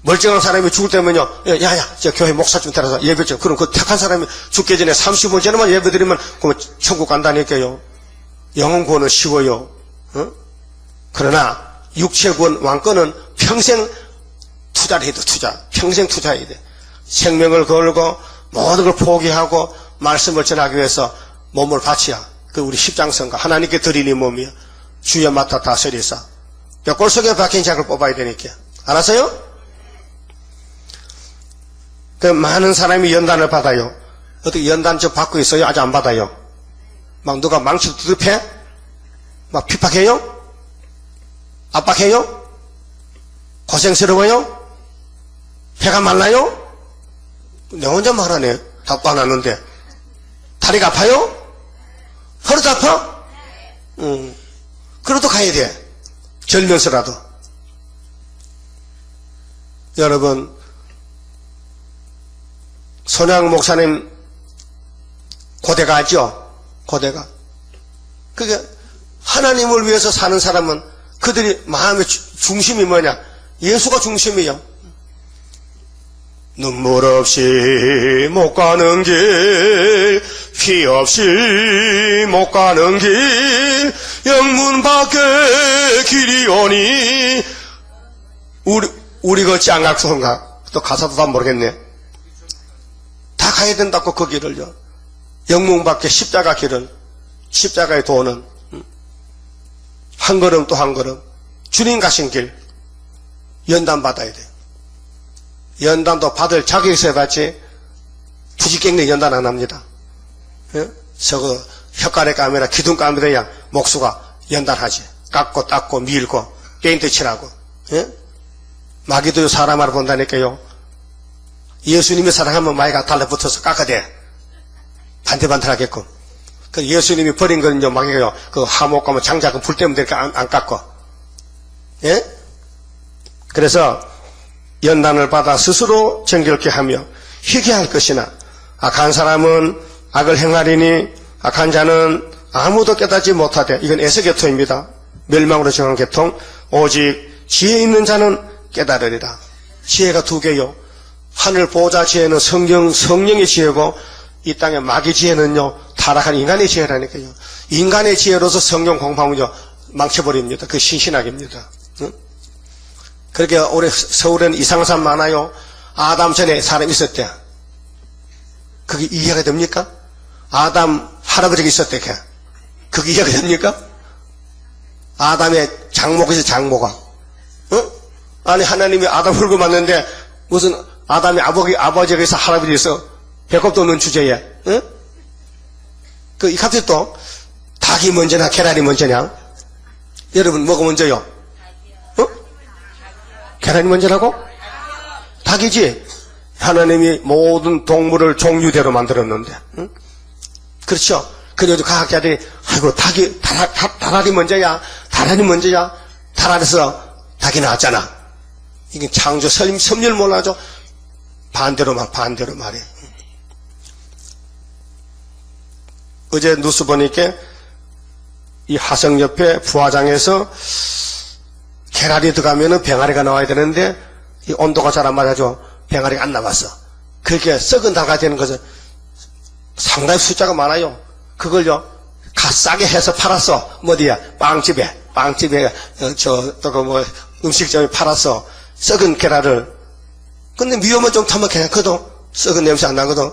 멀쩡한 사람이 죽을 때면요, 야야, 저 교회 목사 좀 따라서 예배 좀. 그럼 그 택한 사람이 죽기 전에 30분 전에만 예배 드리면 그러면 천국 간다니까요. 영혼권은 쉬워요. 어? 그러나 육체권, 왕권은 평생 투자를 해도 투자. 평생 투자해야 돼. 생명을 걸고 모든 걸 포기하고 말씀을 전하기 위해서 몸을 바치야. 그 우리 십장성가 하나님께 드리는 몸이야. 주여 맡아 다스리사. 벽골 속에 박힌 작을 뽑아야 되니까. 알았어요? 그 많은 사람이 연단을 받아요. 어떻게 연단 저 받고 있어요? 아직 안 받아요. 막 누가 망치 두듭해? 막 핍박해요? 압박해요? 고생스러워요? 배가 말라요? 내 혼자 말하네. 답도 안 하는데. 다리가 아파요? 허리도 아파? 그래도 가야 돼. 절면서라도. 여러분, 손양 목사님 고대가 하죠? 고대가. 그게 하나님을 위해서 사는 사람은 그들이 마음의 중심이 뭐냐? 예수가 중심이에요. 눈물 없이 못 가는 길, 피 없이 못 가는 길, 영문 밖에 길이 오니, 우리 그 짱각소인가? 또 가사도 다 모르겠네. 다 가야 된다고 그 길을요. 영문 밖에 십자가 길을, 십자가의 도는, 한 걸음 또 한 걸음, 주님 가신 길, 연단 받아야 돼요. 연단도 받을 자격이 있어야 받지, 부지깽리 연단 안 합니다. 예? 저거, 혓가래 까매라, 기둥 까매라, 목수가 연단하지. 깎고, 닦고, 밀고, 페인트 칠하고, 예? 마귀도 사람을 본다니까요. 예수님이 사랑하면 마귀가 달라붙어서 깎아대. 반대반대 하게끔. 그 예수님이 버린 거는요, 마귀가요, 그 하목 가면 장작은 불 때문에 되니까 안 깎고. 예? 그래서, 연단을 받아 스스로 정결케 하며 희귀할 것이나 악한 사람은 악을 행하리니 악한 자는 아무도 깨닫지 못하되. 이건 에스겔토입니다. 멸망으로 정한 계통. 오직 지혜 있는 자는 깨달으리라. 지혜가 두 개요. 하늘 보좌 지혜는 성령의 지혜고, 이 땅의 마귀 지혜는요, 타락한 인간의 지혜라니까요. 인간의 지혜로서 성령 공부하면요 망쳐버립니다. 그 신신학입니다. 응? 그렇게 올해 서울에는 이상한 사람 많아요. 아담 전에 사람이 있었대. 그게 이해가 됩니까? 아담 할아버지가 있었대. 그게 이해가 됩니까? 아담의 장모가 장모가. 어? 아니 하나님이 아담 흙을 만드는데 무슨 아담의 아버지가 있어 할아버지가 있어. 배꼽도 없는 주제에. 어? 이 갑자기 또 닭이 먼저냐 계란이 먼저냐? 여러분 뭐가 먼저요? 계란이 먼저라고? 닭이지. 하나님이 모든 동물을 종류대로 만들었는데, 응? 그렇죠. 그래도 과학자들이 아이고 닭알이 먼저야, 닭알이 먼저야. 닭알에서 닭이 나왔잖아. 이게 창조 섭리를 몰라죠. 반대로 말해. 어제 뉴스 보니까 이 화성 옆에 부화장에서 계란이 들어가면은 병아리가 나와야 되는데 이 온도가 잘 안 맞아줘. 병아리가 안 나왔어. 그렇게 썩은 닭이 되는 것은 상당히 숫자가 많아요. 그걸요 값싸게 해서 팔았어. 어디야? 빵집에 음식점에 팔았어. 썩은 계란을. 근데 미우면 좀 타면 괜찮거든. 썩은 냄새 안 나거든.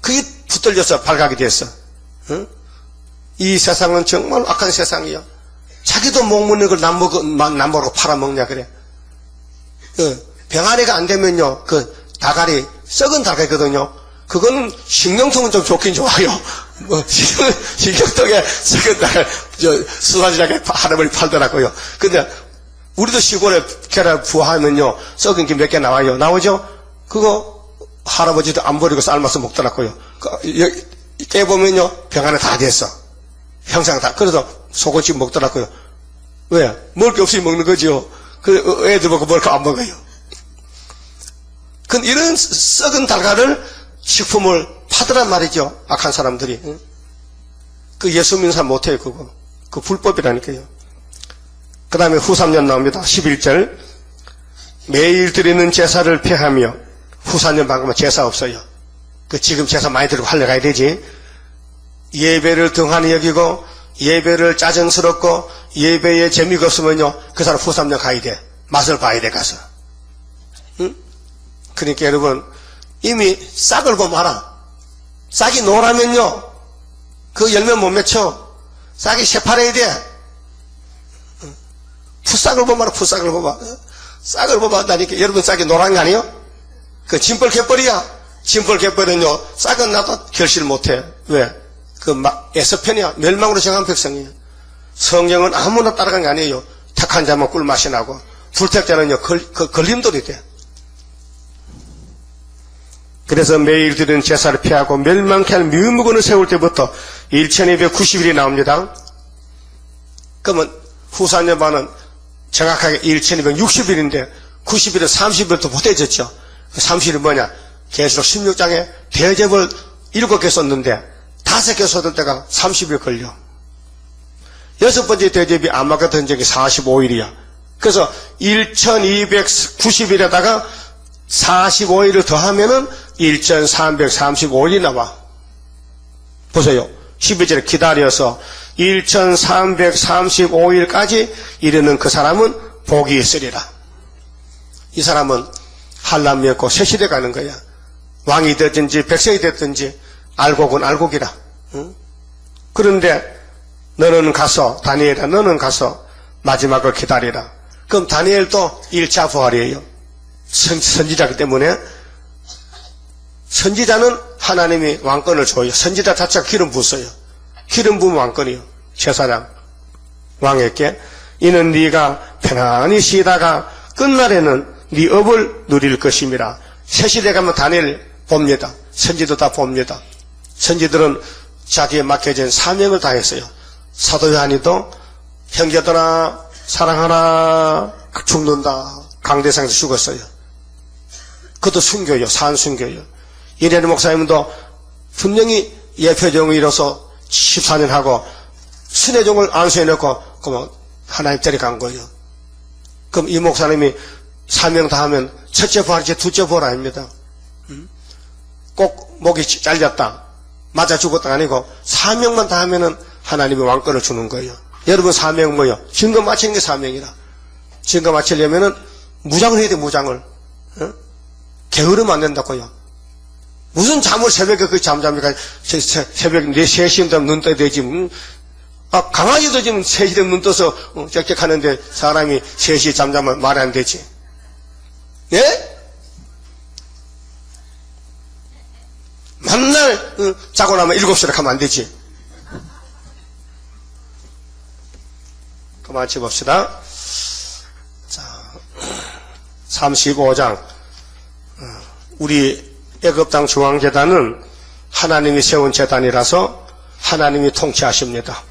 그게 붙들려서 발각이 됐어. 응? 이 세상은 정말 악한 세상이야. 자기도 못 먹는 걸 남모르고 팔아먹냐 그래. 병아리가 안 되면요 닭알이 썩은 닭알이거든요. 그거는 식량통은 좀 좋긴 좋아요. 식량통에 썩은 닭알 수산시장에 할아버지 팔더라고요. 근데 우리도 시골에 계란 부화하면요 썩은 게 몇 개 나와요. 나오죠? 그거 할아버지도 안 버리고 삶아서 먹더라고요. 깨보면요 병아리 다 됐어. 형상 다. 그래서 소고기 먹더라고요. 왜? 먹을 게 없이 먹는 거죠. 그 애들 보고 먹을 거 안 먹어요. 근데 이런 썩은 닭알을 식품을 파더란 말이죠. 악한 사람들이. 그 예수 믿는 사람 못해요. 그거. 그 불법이라니까요. 그 다음에 후 3년 나옵니다. 11절. 매일 드리는 제사를 피하며, 후 4년 방금은 제사 없어요. 그 지금 제사 많이 들고 하려 가야 되지. 예배를 등한히 여기고 예배를 짜증스럽고 예배에 재미가 없으면요 그 사람 후 3년 가야 돼. 맛을 봐야 돼 가서. 응? 그러니까 여러분 이미 싹을 보면 알아. 싹이 노라면요 그 열매 못 맺혀. 싹이 새파래야 돼. 풋싹을 보면 알아. 풋싹을 봐봐. 싹을 봐봐. 나니까 여러분 싹이 노란 거 아니에요? 그 짐벌 개벌이야. 짐벌 개벌은요 싹은 나도 결실 못해. 왜? 그 에서편이야. 멸망으로 정한 백성이에요. 성경은 아무나 따라간 게 아니에요. 택한 자만 꿀맛이 나고 불택자는요 걸림돌이 돼. 그래서 매일 드리는 제사를 피하고 멸망케 할 묘무근을 세울 때부터 1290일이 나옵니다. 그러면 후 4년 반은 정확하게 1260일인데 90일은 30일도 못해졌죠. 30일이 뭐냐? 계시록 16장에 대접을 7개 썼는데 5개 쏟을 때가 30일 걸려. 6번째 대접이 아마겟돈 전쟁이 45일이야. 그래서 1290일에다가 45일을 더하면은 1335일이 나와. 보세요. 12절에 기다려서 1335일까지 이르는 그 사람은 복이 있으리라. 이 사람은 한람이었고 새 시대 가는 거야. 왕이 됐든지 백성이 됐든지 알곡은 알곡이라. 응? 그런데 너는 가서 다니엘아 너는 가서 마지막을 기다리라. 그럼 다니엘도 1차 부활이에요. 선지자이기 때문에 선지자는 하나님이 왕권을 줘요. 선지자 자체가 기름 부었어요. 기름 부으면 왕권이요. 제사장 왕에게 이는 네가 편안히 쉬다가 끝날에는 네 업을 누릴 것임이라. 새 시대 가면 다니엘 봅니다. 선지도 다 봅니다. 선지들은 자기에 맡겨진 사명을 다했어요. 사도 요한이도 형제들아 사랑하라 죽는다. 강대상에서 죽었어요. 그것도 순교요. 산순교요. 이래는 목사님도 분명히 예표종을 이뤄서 14년 하고 순회종을 안수해놓고 그러면 하나님 자리 간 거예요. 그럼 이 목사님이 사명 다 하면 첫째 부활이지 둘째 부활 아닙니다. 꼭 목이 잘렸다 맞아 죽었다 아니고 사명만 다 하면은 하나님이 왕권을 주는 거예요. 여러분 사명 뭐요? 증거 마치는 게 사명이라. 증거 마치려면은 무장을 해야 돼. 무장을. 게으르면 안 된다고요. 무슨 잠을 새벽에 그 잠잠니까? 새벽 3시쯤 되면 눈 떠야 되지. 강아지도 지금 3시 되면 눈 떠서 짹짹하는데 사람이 3시에 잠자면 말이 안 되지. 예? 맨날 자고 나면 7시에 가면 안 되지. 그만 집읍시다. 자, 35장. 우리 애굽 땅 중앙재단은 하나님이 세운 재단이라서 하나님이 통치하십니다.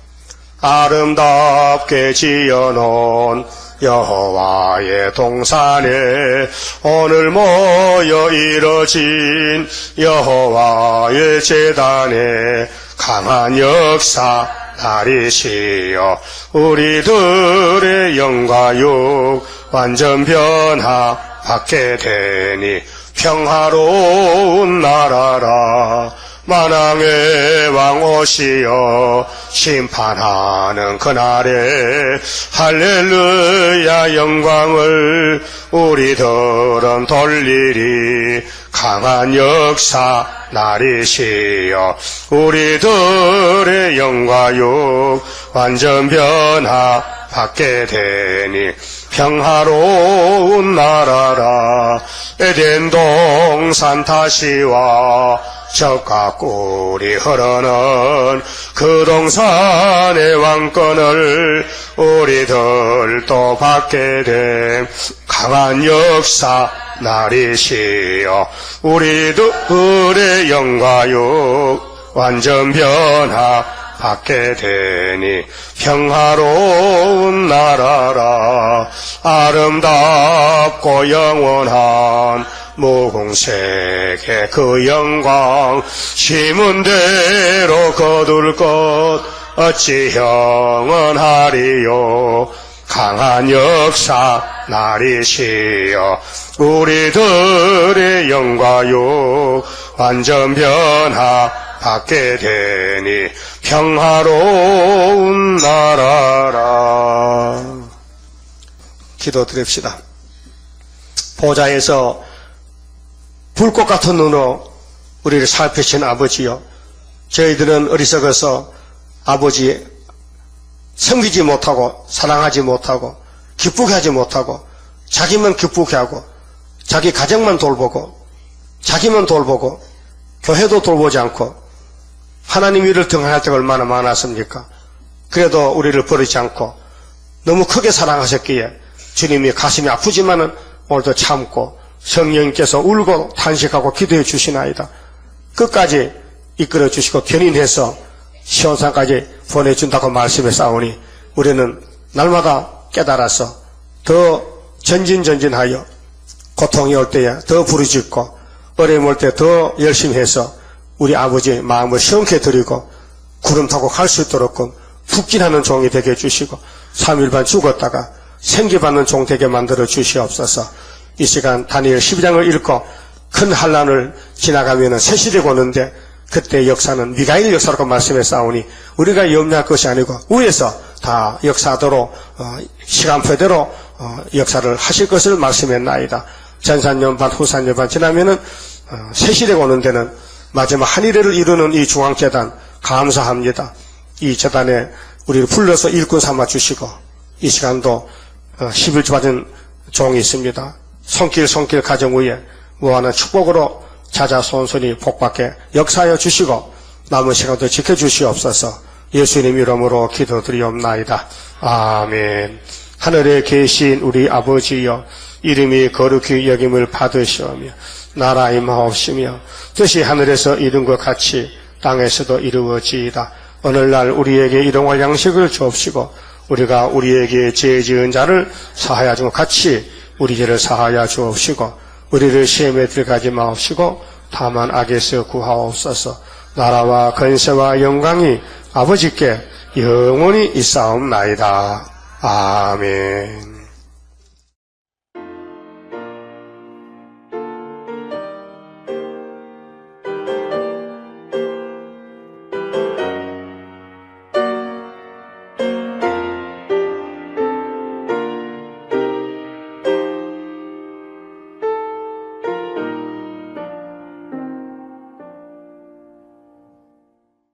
아름답게 지어놓은 여호와의 동산에 오늘 모여 이뤄진 여호와의 제단에 강한 역사 날이시여 우리들의 영과 육 완전 변화받게 되니 평화로운 나라라. 만왕의 왕 오시어 심판하는 그날에 할렐루야 영광을 우리들은 돌리리. 강한 역사 날이시여 우리들의 영과 육 완전 변화 받게 되니 평화로운 나라라. 에덴 동산 다시와 젖과 꿀이 흐르는 그 동산의 왕권을 우리들도 받게 됨. 강한 역사 날이시여 우리들의 영과 육 완전 변화 받게 되니 평화로운 나라라. 아름답고 영원한 무궁색의 그 영광 심은 대로 거둘 것 어찌 형언하리요. 강한 역사 날이시여 우리들의 영과요 완전 변화 받게 되니 평화로운 나라라. 기도드립시다. 보좌에서 불꽃 같은 눈으로 우리를 살피신 아버지여, 저희들은 어리석어서 아버지 섬기지 못하고 사랑하지 못하고 기쁘게 하지 못하고 자기만 기쁘게 하고 자기 가정만 돌보고 자기만 돌보고 교회도 돌보지 않고 하나님 일을 등한할 때가 얼마나 많았습니까? 그래도 우리를 버리지 않고 너무 크게 사랑하셨기에 주님이 가슴이 아프지만은 오늘도 참고 성령님께서 울고 탄식하고 기도해 주시나이다. 끝까지 이끌어 주시고 견인해서 시온산까지 보내준다고 말씀해 싸우니 우리는 날마다 깨달아서 더 전진하여 고통이 올 때에 더 부르짖고 어려움 올 때 더 열심히 해서 우리 아버지의 마음을 시원케 드리고 구름 타고 갈 수 있도록 푹진하는 종이 되게 해주시고 3일반 죽었다가 생기받는 종 되게 만들어 주시옵소서. 이 시간 다니엘 12장을 읽고 큰 환난을 지나가면 세시대가 오는데 그때 역사는 미가엘 역사라고 말씀해 싸우니 우리가 염려할 것이 아니고 위에서 다 역사대로 시간표대로 역사를 하실 것을 말씀했나이다. 전산연반 후산연반 지나면은 세시대가 오는 데는 마지막 한일회를 이루는 이 중앙재단 감사합니다. 이 재단에 우리를 불러서 일꾼 삼아 주시고 이 시간도 11주 받은 종이 있습니다. 손길 가정 위에 무한한 축복으로 자자손손이 복받게 역사하여 주시고 남은 시간도 지켜주시옵소서. 예수님 이름으로 기도드리옵나이다. 아멘. 하늘에 계신 우리 아버지여, 이름이 거룩히 여김을 받으시오며 나라 임하옵시며 뜻이 하늘에서 이룬 것 같이 땅에서도 이루어지이다. 오늘날 우리에게 일용할 양식을 주옵시고 우리가 우리에게 죄 지은 자를 사하여 준 것 같이 우리 죄를 사하여 주옵시고 우리를 시험에 들어가지 마옵시고 다만 악에서 구하옵소서. 나라와 권세와 영광이 아버지께 영원히 있사옵나이다. 아멘.